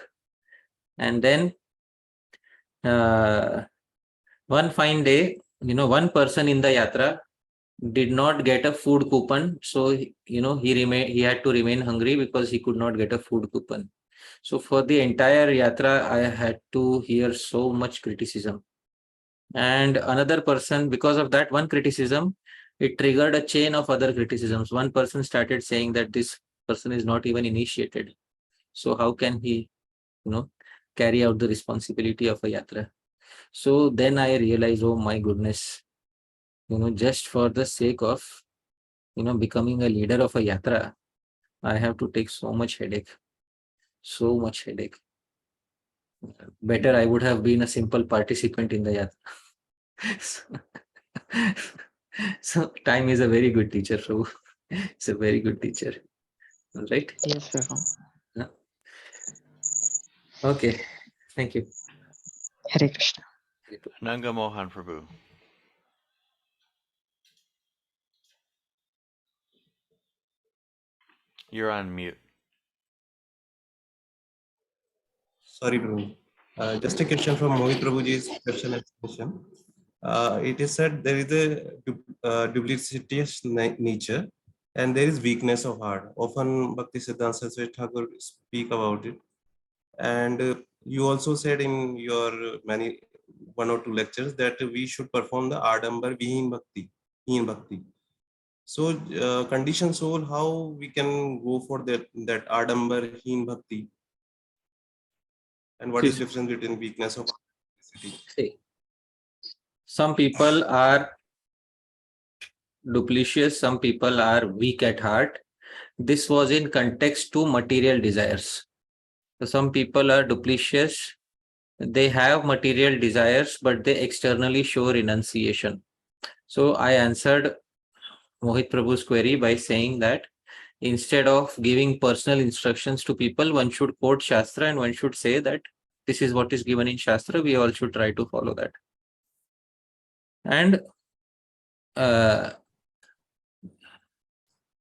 And then one fine day, one person in the yatra did not get a food coupon. So, he had to remain hungry because he could not get a food coupon. So for the entire yatra, I had to hear so much criticism. And another person, because of that one criticism, it triggered a chain of other criticisms. One person started saying that this person is not even initiated. So how can he, carry out the responsibility of a yatra? So then I realized, oh my goodness, just for the sake of, becoming a leader of a yatra, I have to take so much headache. So much headache. Better I would have been a simple participant in the yatra. So time is a very good teacher, Prabhu. It's a very good teacher. All right? Yes, Prabhu. Yeah. Okay. Thank you. Hare Krishna. Nanga Mohan Prabhu. You're on mute. Sorry, Prabhu. Just a question from Mohit Prabhuji's question and submission. It is said there is a duplicitous nature and there is weakness of heart. Often Bhaktisiddhant Saraswati Thakura speak about it. And you also said in your one or two lectures that we should perform the Adambar Vihin Bhakti. So conditioned soul, how we can go for that Adambar Heen Bhakti? And what is the difference between weakness of simplicity? See, some people are duplicitous, some people are weak at heart. This was in context to material desires. So some people are duplicitous, they have material desires, but they externally show renunciation. So I answered Mohit Prabhu's query by saying that instead of giving personal instructions to people, one should quote Shastra and one should say that this is what is given in Shastra, we all should try to follow that. And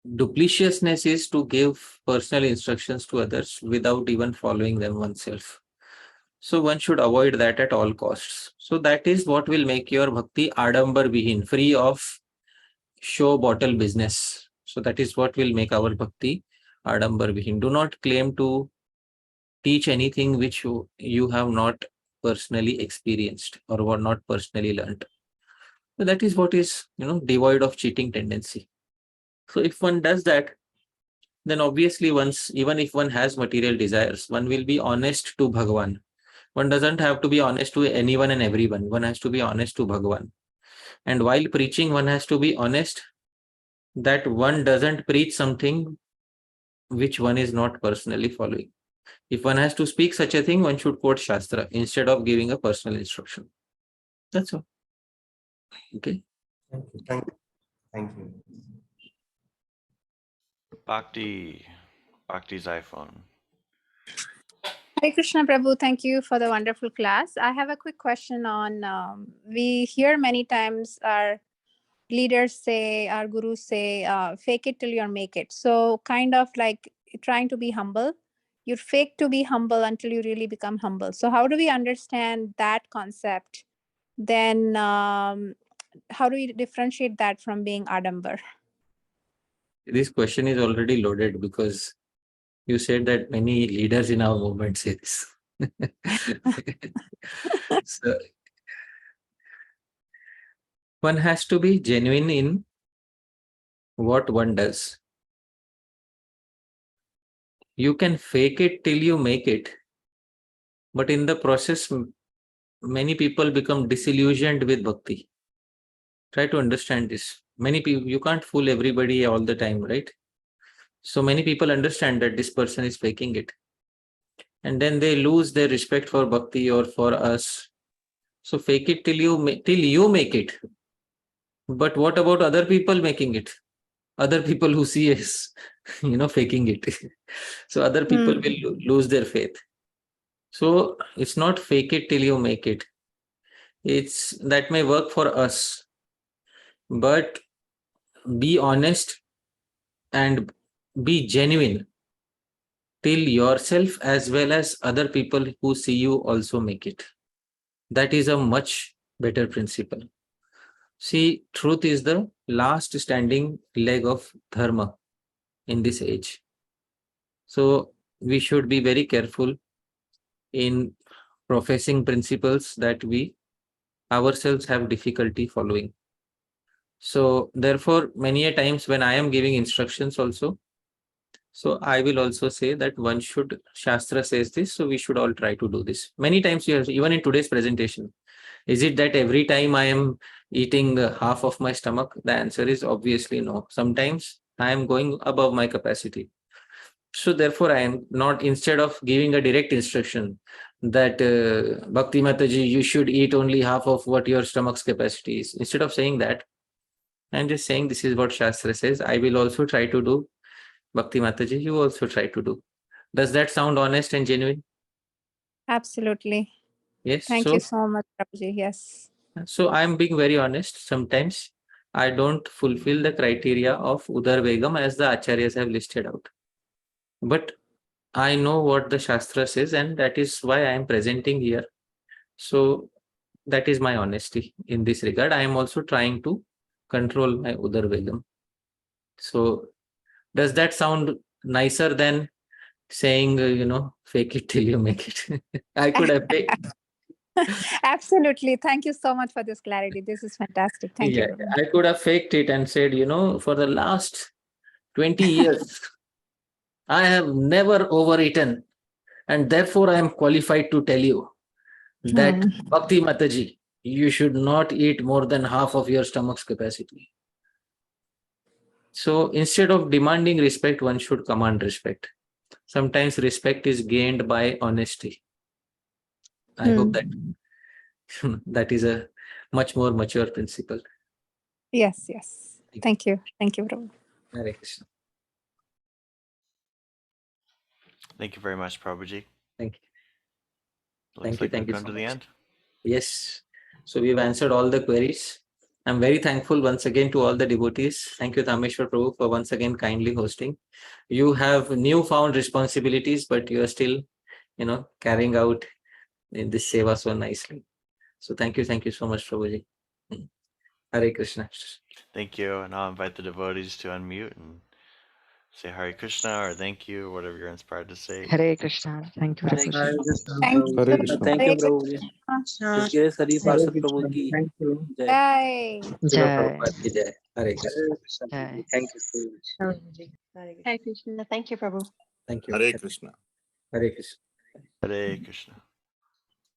duplicitousness is to give personal instructions to others without even following them oneself. So one should avoid that at all costs. So that is what will make your bhakti adambar vihin, free of show bottle business. So that is what will make our bhakti adambar vihin. Do not claim to teach anything which you have not personally experienced or were not personally learned. So that is what is, devoid of cheating tendency. So if one does that, then obviously even if one has material desires, one will be honest to Bhagavan. One doesn't have to be honest to anyone and everyone. One has to be honest to Bhagavan. And while preaching, one has to be honest that one doesn't preach something which one is not personally following. If one has to speak such a thing, one should quote Shastra instead of giving a personal instruction. That's all. Okay. Thank you. Bhakti's iPhone. Hare Krishna Prabhu, thank you for the wonderful class. I have a quick question on, we hear many times our leaders say, our gurus say, fake it till you make it. So kind of like trying to be humble. You fake to be humble until you really become humble. So how do we understand that concept? Then how do we differentiate that from being Adambar? This question is already loaded because you said that many leaders in our movement say this. So, one has to be genuine in what one does. You can fake it till you make it, but in the process, many people become disillusioned with bhakti. Try to understand this. Many people, you can't fool everybody all the time, right? So many people understand that this person is faking it. And then they lose their respect for bhakti or for us. So fake it till you make it. But what about other people making it? other people who see is, faking it. So other people will lose their faith. So it's not fake it till you make it. It's that may work for us, but be honest and be genuine till yourself as well as other people who see you also make it. That is a much better principle. See, truth is the last standing leg of dharma in this age. So we should be very careful in professing principles that we ourselves have difficulty following. So therefore, many a times when I am giving instructions also, so I will also say that one should, Shastra says this, so we should all try to do this. Many times, even in today's presentation, is it that every time I am eating half of my stomach? The answer is obviously no. Sometimes I am going above my capacity. So therefore, I am not, instead of giving a direct instruction that Bhakti Mataji, you should eat only half of what your stomach's capacity is. Instead of saying that, I'm just saying this is what Shastra says. I will also try to do. Bhakti Mataji, you also try to do. Does that sound honest and genuine? Absolutely. Yes. Thank you so much, Prabhuji. Yes. So I'm being very honest. Sometimes I don't fulfill the criteria of Udar Vegam as the Acharyas have listed out. But I know what the Shastra says, and that is why I am presenting here. So that is my honesty in this regard. I am also trying to control my Udar Vegam. So does that sound nicer than saying, fake it till you make it? I could have faked. Absolutely. Thank you so much for this clarity. This is fantastic. Thank you. I could have faked it and said, for the last 20 years, I have never overeaten. And therefore, I am qualified to tell you that Bhakti Mataji, you should not eat more than half of your stomach's capacity. So instead of demanding respect, one should command respect. Sometimes respect is gained by honesty. I hope that that is a much more mature principle. Yes, yes. Thank you. Thank you, Prabhu. Hare Krishna. Thank you very much, Prabhuji. Thank you. Looks like we've come to the end. Yes. So we've answered all the queries. I'm very thankful once again to all the devotees. Thank you, Dhāmeśvara Prabhu, for once again kindly hosting. You have newfound responsibilities, but you are still, carrying out in this seva so nicely. So thank you so much, Prabhuji. Hare Krishna. Thank you, and I'll invite the devotees to unmute and say Hare Krishna or thank you, whatever you're inspired to say. Hare Krishna. Thank you, Prabhuji. Hare Krishna. Thank you, Prabhuji. Jai Sri Pārṣada Prabhu ki Thank you. jai. Jai. Srila Prabhupada ki jai. Hare Krishna. Jai. Thank you so much. Hare Krishna. Thank you, Prabhu. Thank you. Hare Krishna. Hare Krishna. Hare Krishna.